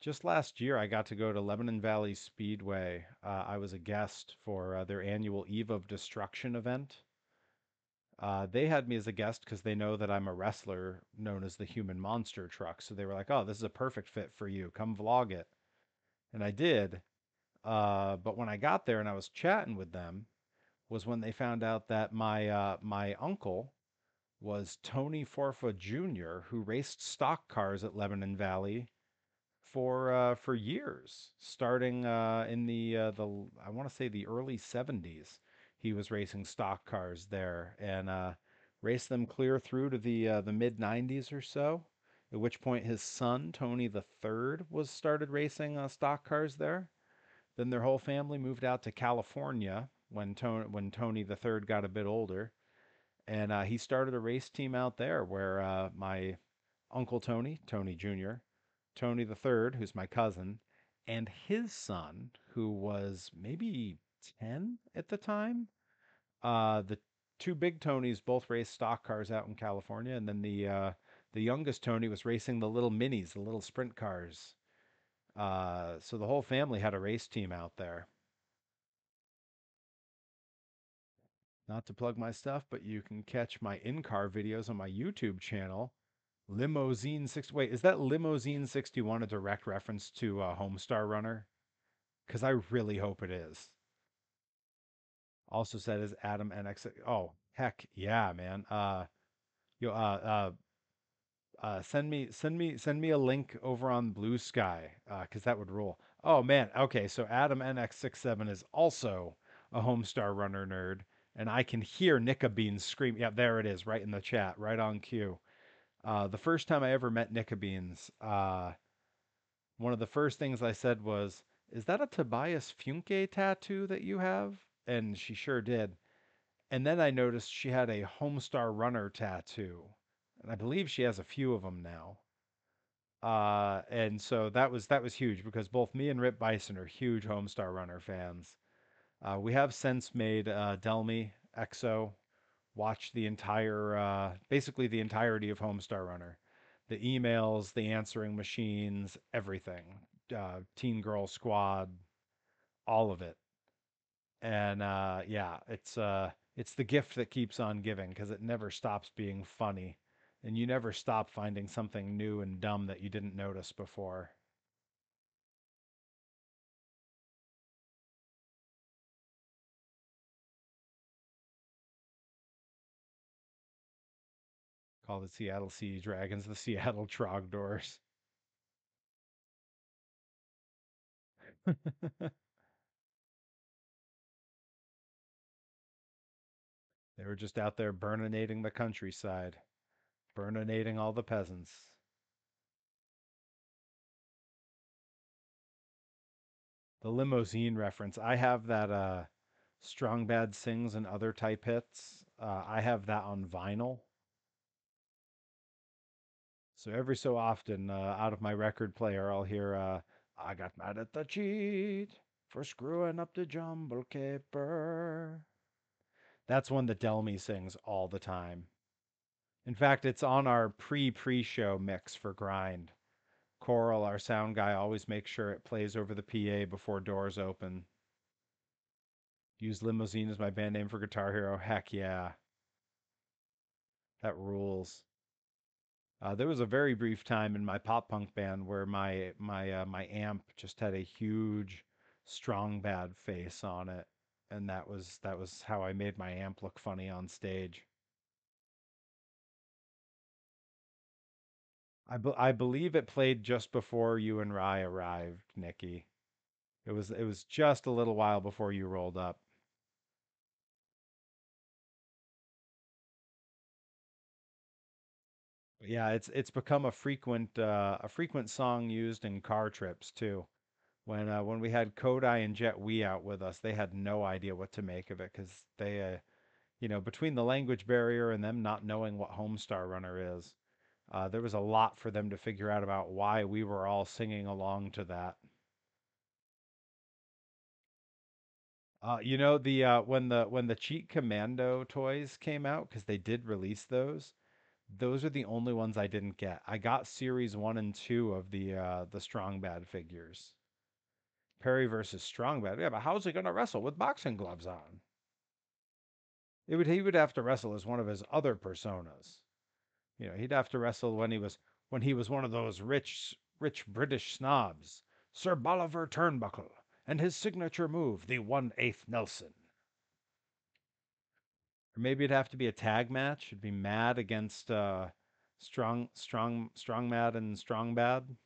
just last year I got to go to Lebanon Valley Speedway. I was a guest for their annual Eve of Destruction event. They had me as a guest because they know that I'm a wrestler known as the Human Monster Truck. So they were like, "Oh, this is a perfect fit for you. Come vlog it." And I did. But when I got there and I was chatting with them, was when they found out that my uncle was Tony Forfa Jr., who raced stock cars at Lebanon Valley for years, starting in the I want to say the early '70s. He was racing stock cars there and raced them clear through to the mid '90s or so. At which point his son Tony the Third was started racing stock cars there. Then their whole family moved out to California when Tony the Third got a bit older, and he started a race team out there where my uncle Tony, Tony Jr., Tony the Third, who's my cousin, and his son, who was maybe 10 at the time. The two big Tonys both raced stock cars out in California, and then the youngest Tony was racing the little minis, the little sprint cars. So the whole family had a race team out there. Not to plug my stuff, but you can catch my in-car videos on my YouTube channel. Limousine 6. Wait, is that Limousine 61 a direct reference to Homestar Runner? Because I really hope it is. Also said is Adam NX. Oh, heck yeah, man. Yo, send me a link over on Blue Sky, because that would rule. Oh man, okay, so Adam NX67 is also a Homestar Runner nerd, and I can hear Nika Beans scream. Yeah, there it is, right in the chat, right on cue. The first time I ever met Nika Beans, one of the first things I said was, "Is that a Tobias Funke tattoo that you have?" And she sure did. And then I noticed she had a Homestar Runner tattoo, and I believe she has a few of them now. And so that was huge because both me and Rip Bison are huge Homestar Runner fans. We have since made Delmy Exo watch the entire, basically the entirety of Homestar Runner, the emails, the answering machines, everything, Teen Girl Squad, all of it. And yeah, it's the gift that keeps on giving because it never stops being funny, and you never stop finding something new and dumb that you didn't notice before. Call the Seattle Sea Dragons the Seattle Trogdors. They were just out there burninating the countryside, burninating all the peasants. The limousine reference. I have that Strong Bad Sings and Other Type Hits. I have that on vinyl. So every so often, out of my record player, I'll hear, I got mad at the cheat for screwing up the jumble caper. That's one that Delmy sings all the time. In fact, it's on our pre-show mix for Grind. Coral, our sound guy, always makes sure it plays over the PA before doors open. Use Limousine as my band name for Guitar Hero. Heck yeah, that rules. There was a very brief time in my pop punk band where my amp just had a huge strong bad face on it, and that was how I made my amp look funny on stage. I believe it played just before you and Rye arrived, Nikki. It was just a little while before you rolled up. Yeah, it's become a frequent song used in car trips too. When we had Kodai and Jet Wee out with us, they had no idea what to make of it because between the language barrier and them not knowing what Homestar Runner is, there was a lot for them to figure out about why we were all singing along to that. The when the Cheat Commando toys came out, because they did release those are the only ones I didn't get. I got series 1 and 2 of the Strong Bad figures. Perry versus Strong Bad. Yeah, but how's he gonna wrestle with boxing gloves on? He would have to wrestle as one of his other personas. He'd have to wrestle when he was one of those rich British snobs, Sir Bolivar Turnbuckle, and his signature move, the 1/8 Nelson. Or maybe it'd have to be a tag match. It'd be Mad against Strong Mad and Strong Bad.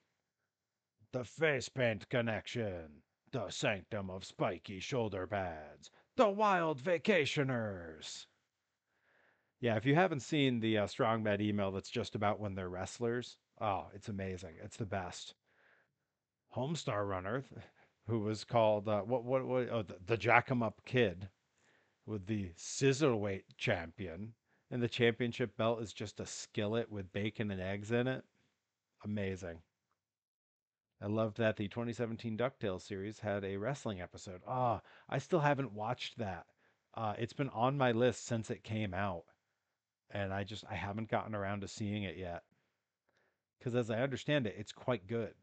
The face paint connection. The sanctum of spiky shoulder pads. The wild vacationers. Yeah, if you haven't seen the Strong Bad email that's just about when they're wrestlers, oh, it's amazing. It's the best. Homestar Runner, who was called what oh the Jack 'em Up Kid with the Sizzleweight champion, and the championship belt is just a skillet with bacon and eggs in it. Amazing. I loved that the 2017 DuckTales series had a wrestling episode. Ah, I still haven't watched that. It's been on my list since it came out, and I haven't gotten around to seeing it yet. Because as I understand it, it's quite good.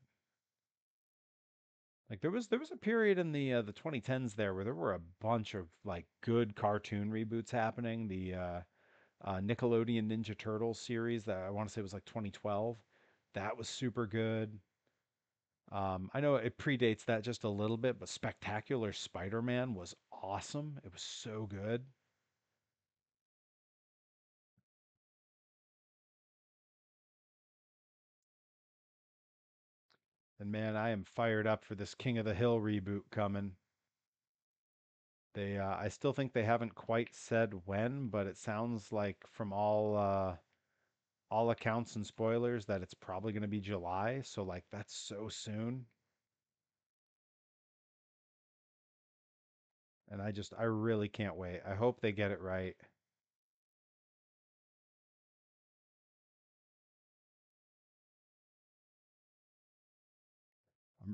Like there was a period in the 2010s there where there were a bunch of like good cartoon reboots happening. The Nickelodeon Ninja Turtles series that I want to say was like 2012. That was super good. I know it predates that just a little bit, but Spectacular Spider-Man was awesome. It was so good. And man, I am fired up for this King of the Hill reboot coming. I still think they haven't quite said when, but it sounds like from all accounts and spoilers that it's probably going to be July. So like that's so soon, and I really can't wait. I hope they get it right.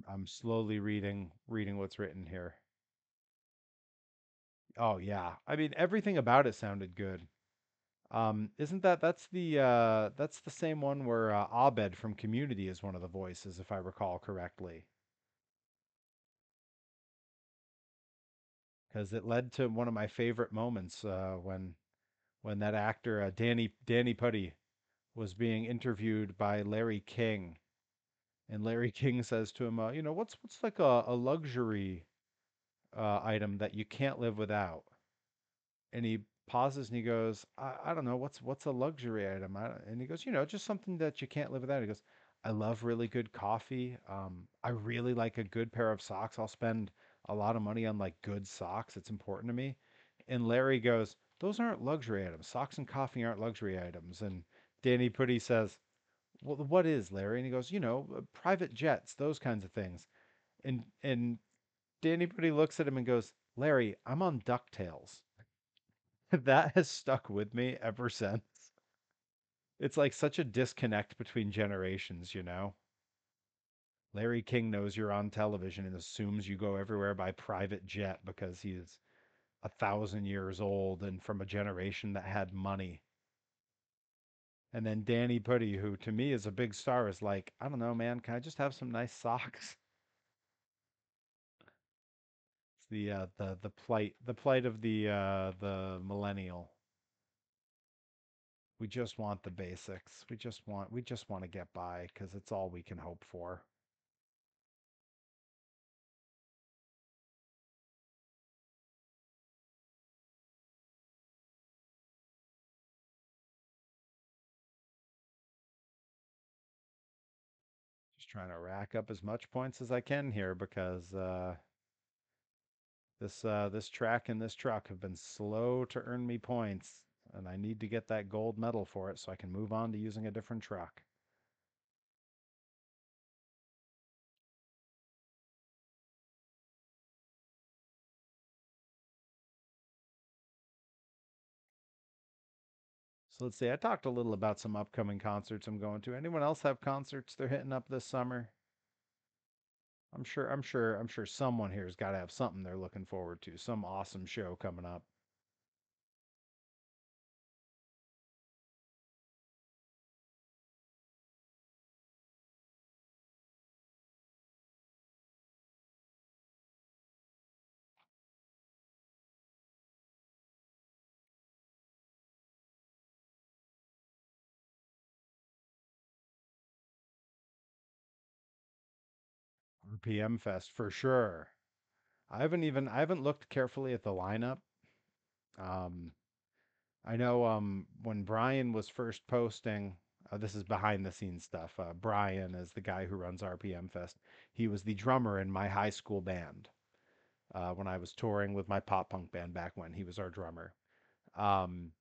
I'm slowly reading what's written here. Oh yeah. I mean everything about it sounded good. Isn't that's the same one where Abed from Community is one of the voices, if I recall correctly? Because it led to one of my favorite moments when that actor Danny Putty was being interviewed by Larry King, and Larry King says to him, what's like a luxury item that you can't live without? And he pauses and he goes, I don't know, what's a luxury item? And he goes, just something that you can't live without. He goes, I love really good coffee. I really like a good pair of socks. I'll spend a lot of money on like good socks. It's important to me. And Larry goes, those aren't luxury items. Socks and coffee aren't luxury items. And Danny Putty says, well, what is, Larry? And he goes, private jets, those kinds of things. And Danny Putty looks at him and goes, Larry, I'm on DuckTales. That has stuck with me ever since. It's like such a disconnect between generations. Larry King knows you're on television and assumes you go everywhere by private jet because he's 1,000 years old and from a generation that had money. And then Danny Putty, who to me is a big star, is like, I don't know, man, can I just have some nice socks? It's the plight of the millennial. We just want the basics. We just want to get by because it's all we can hope for. Just trying to rack up as much points as I can here because this track and this truck have been slow to earn me points, and I need to get that gold medal for it so I can move on to using a different truck. So let's see. I talked a little about some upcoming concerts I'm going to. Anyone else have concerts they're hitting up this summer? I'm sure someone here's got to have something they're looking forward to. Some awesome show coming up. PM Fest for sure. I haven't looked carefully at the lineup. Um, I know when Brian was first posting, this is behind the scenes stuff. Brian is the guy who runs RPM Fest. He was the drummer in my high school band when I was touring with my pop punk band back when. He was our drummer. Um,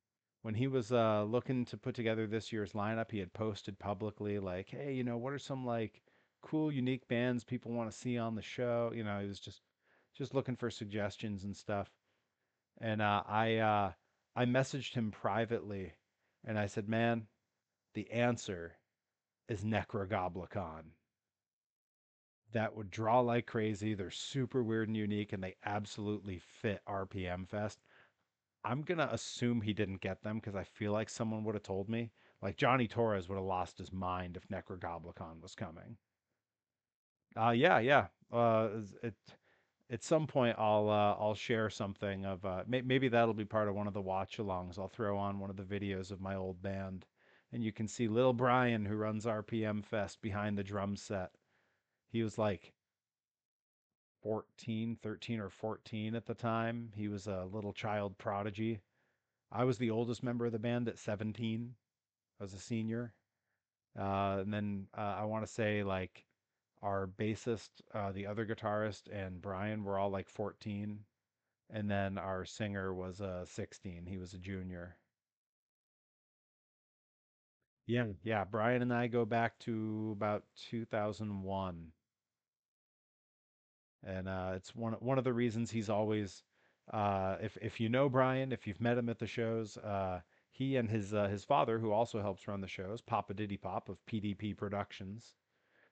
when he was looking to put together this year's lineup, he had posted publicly like, "Hey, what are some like cool, unique bands people want to see on the show?" He was just looking for suggestions and stuff. And I messaged him privately, and I said, "Man, the answer is Necrogoblicon. That would draw like crazy. They're super weird and unique, and they absolutely fit RPM Fest." I'm gonna assume he didn't get them because I feel like someone would have told me. Like Johnny Torres would have lost his mind if Necrogoblicon was coming. Yeah, yeah. At some point I'll share something of maybe that'll be part of one of the watch-alongs. I'll throw on one of the videos of my old band, and you can see little Brian who runs RPM Fest behind the drum set. He was like 14, 13 or 14 at the time. He was a little child prodigy. I was the oldest member of the band at 17. I was a senior. And then I want to say like our bassist, the other guitarist, and Brian were all like 14. And then our singer was 16. He was a junior. Yeah, yeah. Brian and I go back to about 2001, and it's one of the reasons he's always. If you know Brian, if you've met him at the shows, he and his father, who also helps run the shows, Papa Diddy Pop of PDP Productions,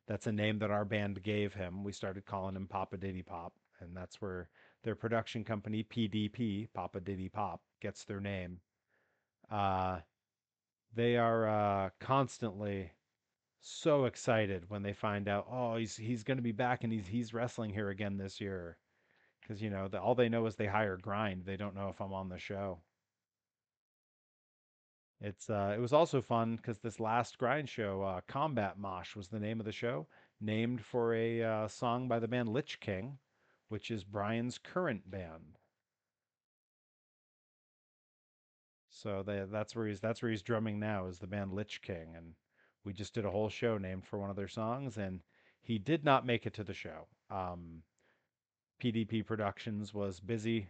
That's a name that our band gave him. We started calling him Papa Diddy Pop, and that's where their production company PDP, Papa Diddy Pop, gets their name. Uh, they are constantly so excited when they find out, oh, he's going to be back and he's wrestling here again this year. Because all they know is they hire Grind. They don't know if I'm on the show. It was also fun because this last Grind show, Combat Mosh was the name of the show, named for a song by the band Lich King, which is Brian's current band. So that's where he's drumming now is the band Lich King, and we just did a whole show named for one of their songs, and he did not make it to the show. PDP Productions was busy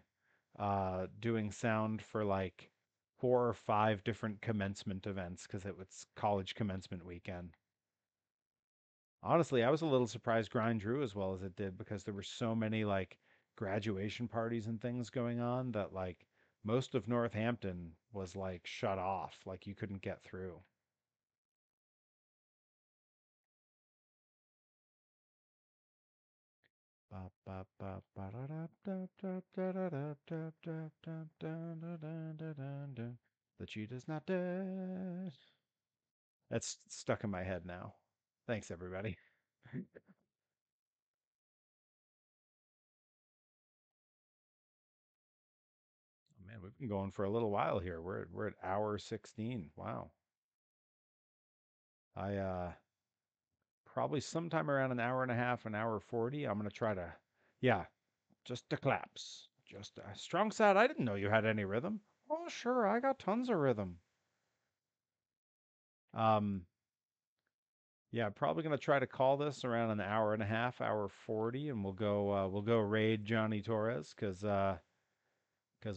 doing sound for like 4 or 5 different commencement events because it was college commencement weekend. Honestly, I was a little surprised Grind drew as well as it did because there were so many like graduation parties and things going on that like most of Northampton was like shut off, like you couldn't get through. The cheetah's not dead. That's stuck in my head now. Thanks, everybody. Oh, man, we've been going for a little while here. We're at hour 16. Wow. I probably sometime around an hour and a half, an hour 40. I'm gonna try to, yeah, just the claps. Just strong side. I didn't know you had any rhythm. Oh, sure, I got tons of rhythm. Um, yeah, probably gonna try to call this around an hour and a half, hour 40, and we'll go raid Johnny Torres because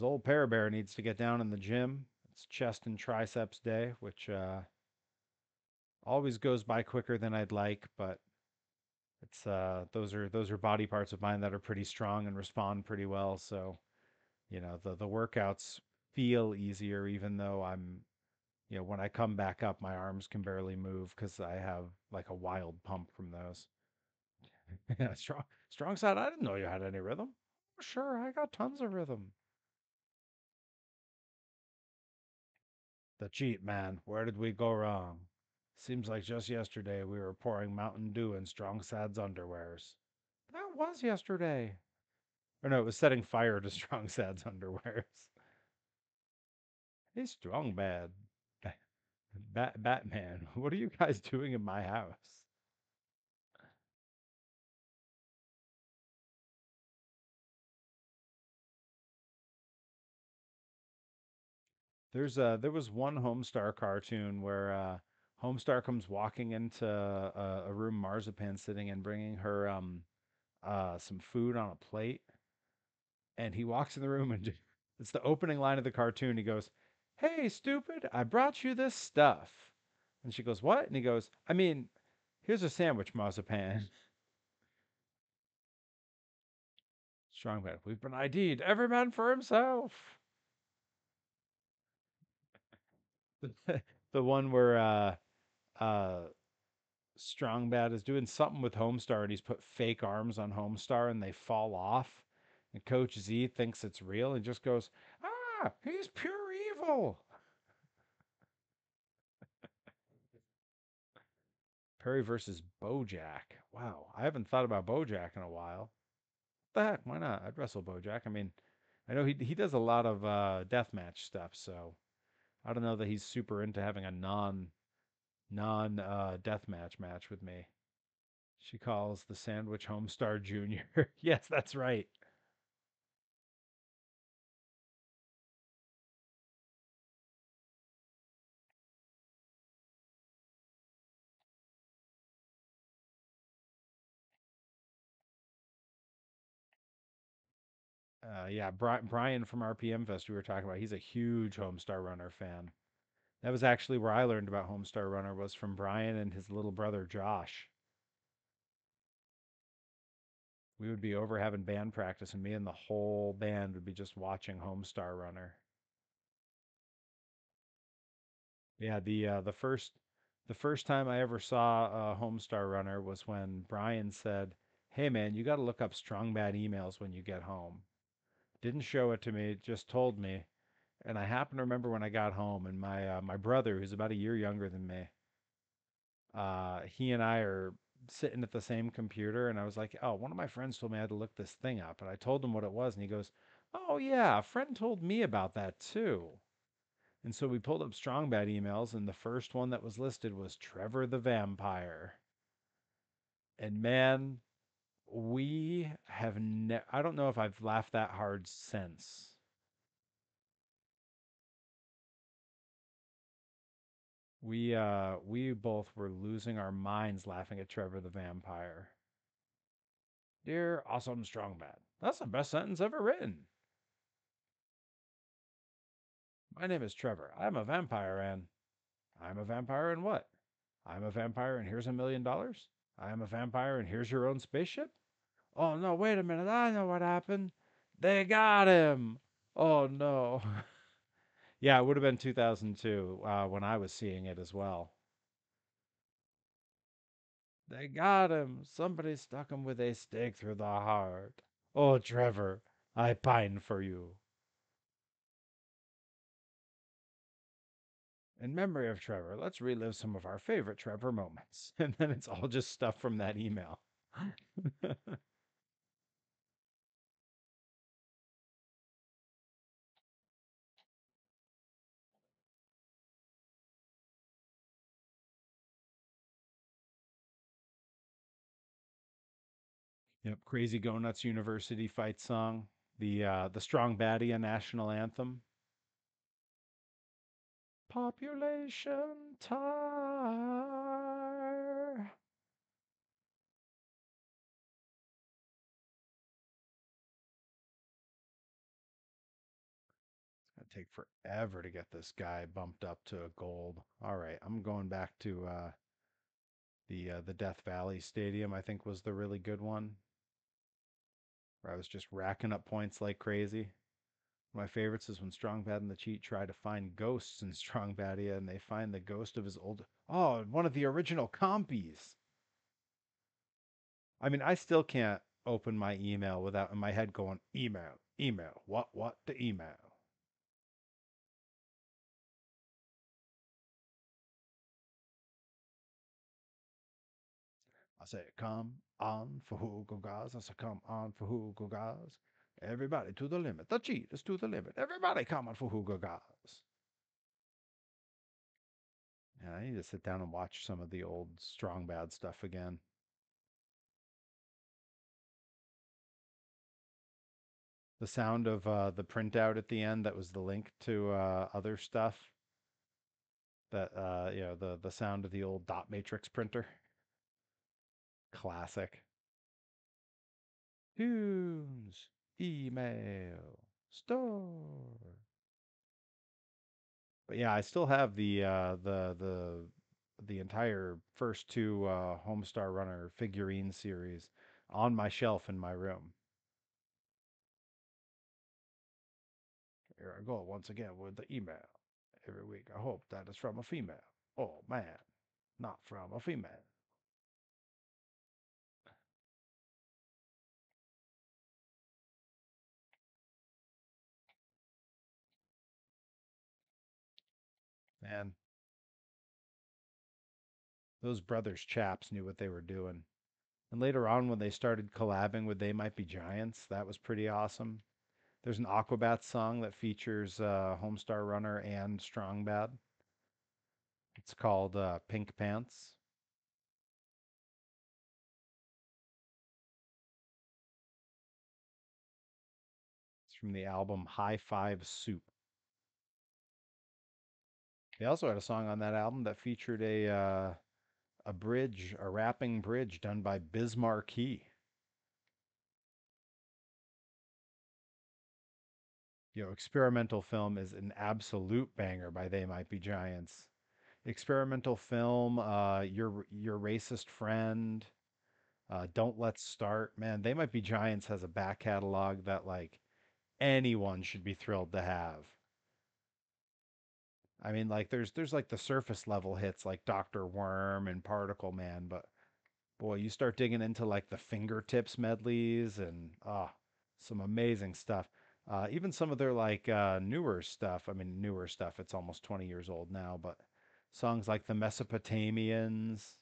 old Pear Bear needs to get down in the gym. It's chest and triceps day, which always goes by quicker than I'd like, but it's those are body parts of mine that are pretty strong and respond pretty well. So the workouts feel easier, even though when I come back up, my arms can barely move because I have like a wild pump from those. Yeah, strong side. I didn't know you had any rhythm. Sure, I got tons of rhythm. The cheat man. Where did we go wrong? Seems like just yesterday we were pouring Mountain Dew in Strong Sad's underwears. That was yesterday. Or no, it was setting fire to Strong Sad's underwears. Hey, Strong Bad. Batman, what are you guys doing in my house? There was one Homestar cartoon where Homestar comes walking into a room Marzipan's sitting in, bringing her some food on a plate, and he walks in the room and it's the opening line of the cartoon. He goes, "Hey, stupid, I brought you this stuff," and she goes, "What?" And he goes, "I mean, here's a sandwich, Marzipan." Strong man, we've been ID'd. Every man for himself. The one where uh Strong Bad is doing something with Homestar and he's put fake arms on Homestar and they fall off. And Coach Z thinks it's real and just goes, "Ah, he's pure evil." Perry versus Bojack. Wow, I haven't thought about Bojack in a while. What the heck? Why not? I'd wrestle Bojack. I mean, I know he does a lot of deathmatch stuff, so I don't know that he's super into having a non deathmatch match with me. She calls the sandwich Homestar Junior. Yes, that's right. Yeah, Brian from RPM Fest we were talking about. He's a huge Homestar Runner fan. That was actually where I learned about Homestar Runner was from Brian and his little brother Josh. We would be over having band practice, and me and the whole band would be just watching Homestar Runner. Yeah, The first time I ever saw a Homestar Runner was when Brian said, "Hey man, you got to look up Strong Bad emails when you get home." Didn't show it to me, just told me. And I happen to remember when I got home, and my brother, who's about a year younger than me, he and I are sitting at the same computer, and I was like, "Oh, one of my friends told me I had to look this thing up," and I told him what it was, and he goes, "Oh yeah, a friend told me about that too." And so we pulled up Strong Bad emails, and the first one that was listed was Trevor the Vampire. And man, I don't know if I've laughed that hard since. We both were losing our minds laughing at Trevor the Vampire. Dear awesome strong bad. That's the best sentence ever written. My name is Trevor. I'm a vampire and I'm a vampire and what? I'm a vampire and here's $1 million. I am a vampire and here's your own spaceship. Oh no, wait a minute. I know what happened. They got him. Oh no. Yeah, it would have been 2002 when I was seeing it as well. They got him. Somebody stuck him with a stake through the heart. Oh, Trevor, I pine for you. In memory of Trevor, let's relive some of our favorite Trevor moments. And then it's all just stuff from that email. Yep, Crazy Go Nuts University fight song, the Strong Baddie national anthem. Population tar. It's gonna take forever to get this guy bumped up to a gold. All right, I'm going back to the Death Valley Stadium. I think was the really good one where I was just racking up points like crazy. My favorites is when Strong Bad and the Cheat try to find ghosts in Strong Badia, and they find the ghost of his old. Oh, one of the original compies. I mean, I still can't open my email without in my head going, email, email, what, the email. I say, come on for Hugo Gaz. I say, come on for Hugo Gaz. Everybody to the limit. The cheat is to the limit. Everybody come on for Hugo Gaz. And I need to sit down and watch some of the old Strong Bad stuff again. The sound of the printout at the end that was the link to other stuff. That the sound of the old dot matrix printer. Classic. Tunes, email, store. But yeah, I still have the entire first two Homestar Runner figurine series on my shelf in my room. Here I go once again with the email every week. I hope that is from a female. Oh man, not from a female. Man, those brothers Chaps knew what they were doing. And later on, when they started collabing with They Might Be Giants, that was pretty awesome. There's an Aquabats song that features Homestar Runner and Strong Bad. It's called Pink Pants. It's from the album High Five Soup. They also had a song on that album that featured a bridge, a rapping bridge done by Biz Markie. Experimental film is an absolute banger by They Might Be Giants. Experimental film, your racist friend, don't let's start. Man, They Might Be Giants has a back catalog that like anyone should be thrilled to have. I mean, like there's like the surface level hits like Doctor Worm and Particle Man, but boy, you start digging into like the fingertips medleys and some amazing stuff. Even some of their like newer stuff. I mean, newer stuff. It's almost 20 years old now, but songs like the Mesopotamians,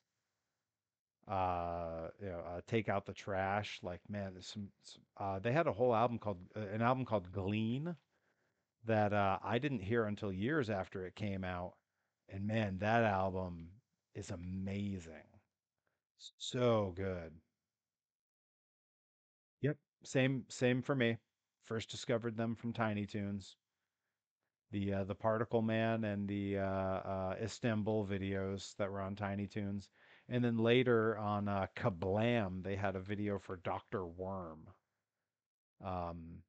Take Out the Trash. Like, man, there's they had a whole album called an album called Glean that I didn't hear until years after it came out, and man, that album is amazing. So good. Yep. Same for me. First discovered them from Tiny Toons. The Particle Man and the Istanbul videos that were on Tiny Toons. And then later on Kablam, they had a video for Dr. Worm. Um,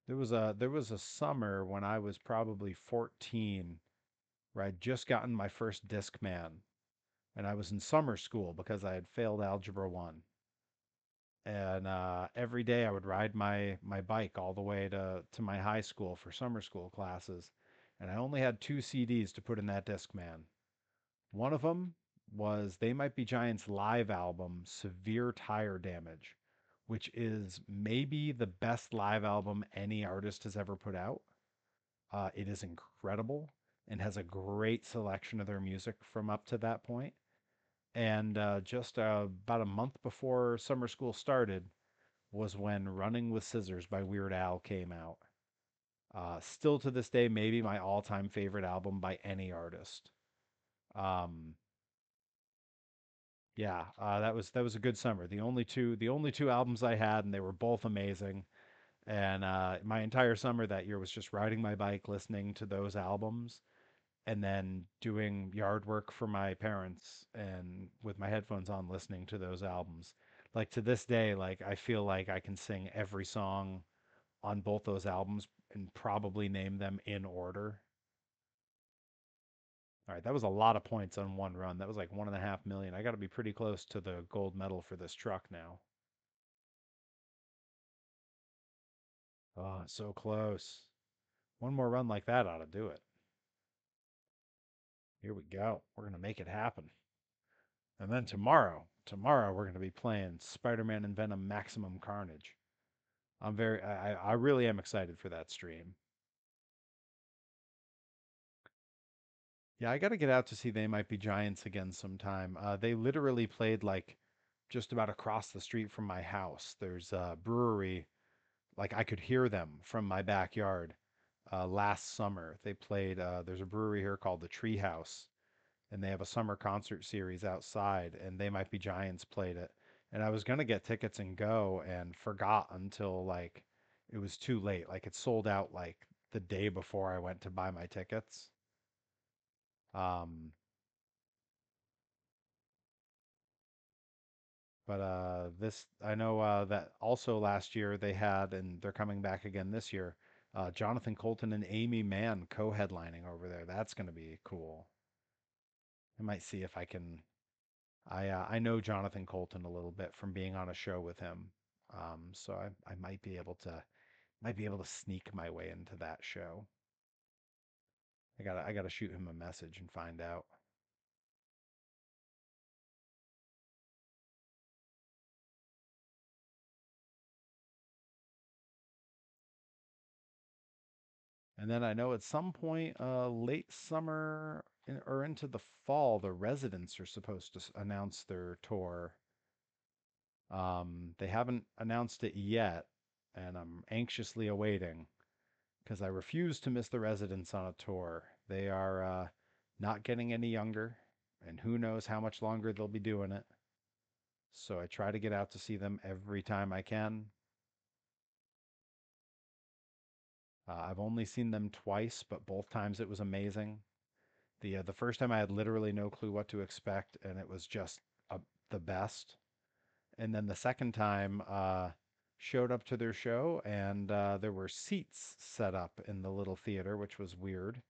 there was a summer when I was probably 14 where I'd just gotten my first Discman, and I was in summer school because I had failed Algebra 1. And every day I would ride my bike all the way to my high school for summer school classes, and I only had two CDs to put in that Discman. One of them was They Might Be Giants' live album, Severe Tire Damage, which is maybe the best live album any artist has ever put out. It is incredible and has a great selection of their music from up to that point. And just about a month before summer school started, was when Running with Scissors by Weird Al came out. Still to this day, maybe my all-time favorite album by any artist. Um, yeah, that was a good summer. The only two albums I had, and they were both amazing. And my entire summer that year was just riding my bike, listening to those albums, and then doing yard work for my parents, and with my headphones on, listening to those albums. Like to this day, like I feel like I can sing every song on both those albums and probably name them in order. All right, that was a lot of points on one run. That was like 1.5 million. I got to be pretty close to the gold medal for this truck now. Oh, so close. One more run like that ought to do it. Here we go. We're going to make it happen. And then tomorrow we're going to be playing Spider-Man and Venom Maximum Carnage. I really am excited for that stream. Yeah, I got to get out to see They Might Be Giants again sometime. They literally played like just about across the street from my house. There's a brewery, like I could hear them from my backyard. Last summer, they played. There's a brewery here called the Treehouse, and they have a summer concert series outside, and They Might Be Giants played it. And I was gonna get tickets and go, and forgot until like it was too late. Like it sold out like the day before I went to buy my tickets. Um, But this, I know that also last year they had, and they're coming back again this year. Jonathan Colton and Amy Mann co-headlining over there. That's going to be cool. I might see if I can. I know Jonathan Colton a little bit from being on a show with him, so I might be able to sneak my way into that show. I gotta shoot him a message and find out. And then I know at some point, late summer or into the fall, the Residents are supposed to announce their tour. They haven't announced it yet, and I'm anxiously awaiting because I refuse to miss the Residents on a tour. They are not getting any younger, and who knows how much longer they'll be doing it. So I try to get out to see them every time I can. I've only seen them twice, but both times it was amazing. The first time I had literally no clue what to expect, and it was just uh, the best. And then the second time, showed up to their show, and there were seats set up in the little theater, which was weird,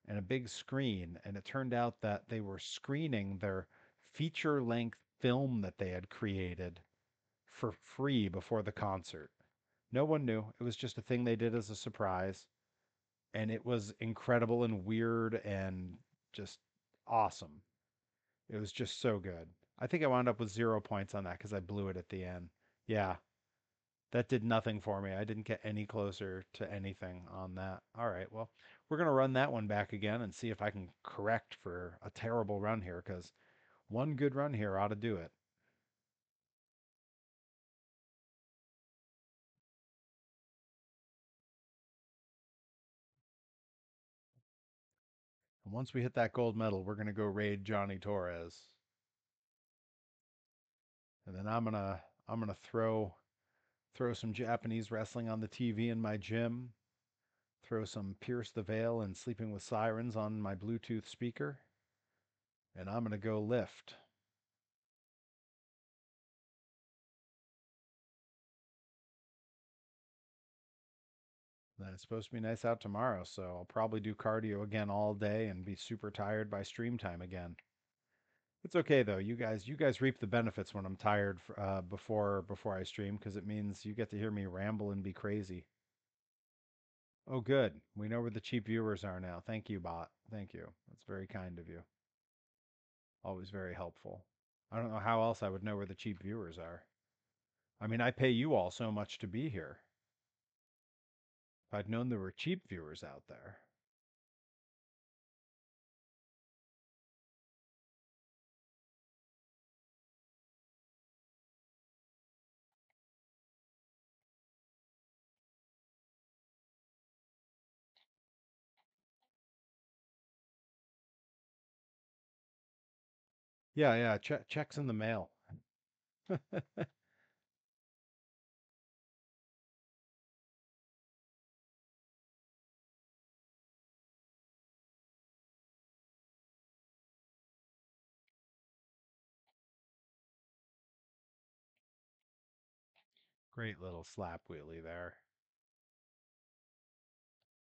and a big screen. And it turned out that they were screening their feature-length film that they had created for free before the concert. No one knew. It was just a thing they did as a surprise. and it was incredible and weird and just awesome. It was just so good. I think I wound up with 0 points on that because I blew it at the end. Yeah, that did nothing for me. I didn't get any closer to anything on that. All right, well, we're going to run that one back again and see if I can correct for a terrible run here because one good run here ought to do it. And once we hit that gold medal, we're going to go raid Johnny Torres. And then I'm gonna throw some Japanese wrestling on the TV in my gym, throw some Pierce the Veil and Sleeping with Sirens on my Bluetooth speaker, and I'm gonna go lift. Then it's supposed to be nice out tomorrow, so I'll probably do cardio again all day and be super tired by stream time again. It's okay though. You guys reap the benefits when I'm tired before I stream because it means you get to hear me ramble and be crazy. Oh, good. We know where the cheap viewers are now. Thank you, bot. Thank you. That's very kind of you. Always very helpful. I don't know how else I would know where the cheap viewers are. I mean, I pay you all so much to be here. If I'd known there were cheap viewers out there. Yeah, yeah, checks in the mail. Great little slap wheelie there.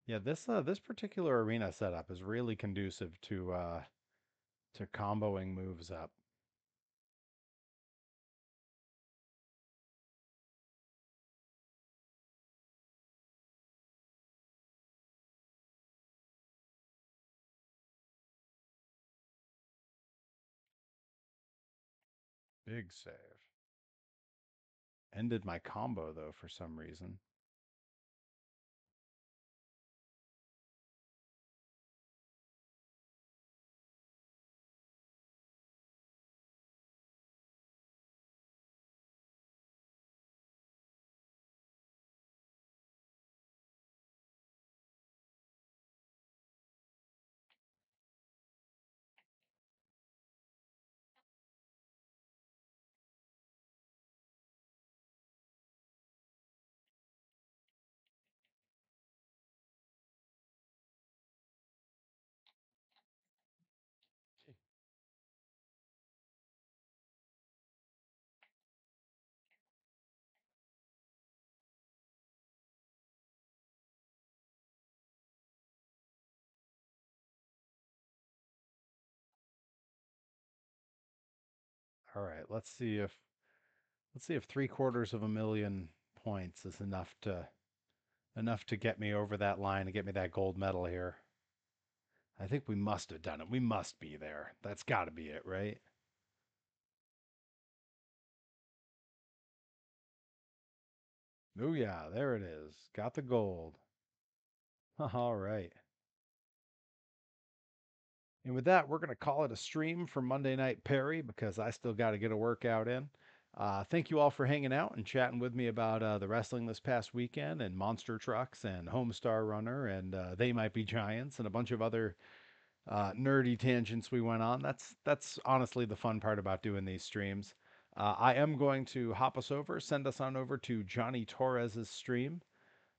Yeah, this particular arena setup is really conducive to comboing moves up. Big save. Ended my combo though for some reason. All right, let's see if 3/4 of a million points is enough to get me over that line and get me that gold medal here. I think we must have done it. We must be there. That's got to be it, right? Oh yeah, there it is. Got the gold. All right. And with that, we're going to call it a stream for Monday Night Perry because I still got to get a workout in. Thank you all for hanging out and chatting with me about the wrestling this past weekend and monster trucks and Homestar Runner and They Might Be Giants and a bunch of other nerdy tangents we went on. That's honestly the fun part about doing these streams. I am going to hop us over, send us on over to Johnny Torres's stream.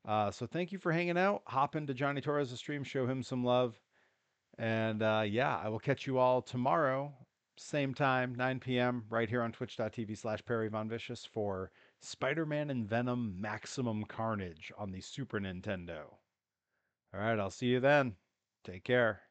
So thank you for hanging out. Hop into Johnny Torres's stream, show him some love. And yeah, I will catch you all tomorrow, same time, 9 p.m., right here on twitch.tv/Perry Von Vicious for Spider Man and Venom Maximum Carnage on the Super Nintendo. All right, I'll see you then. Take care.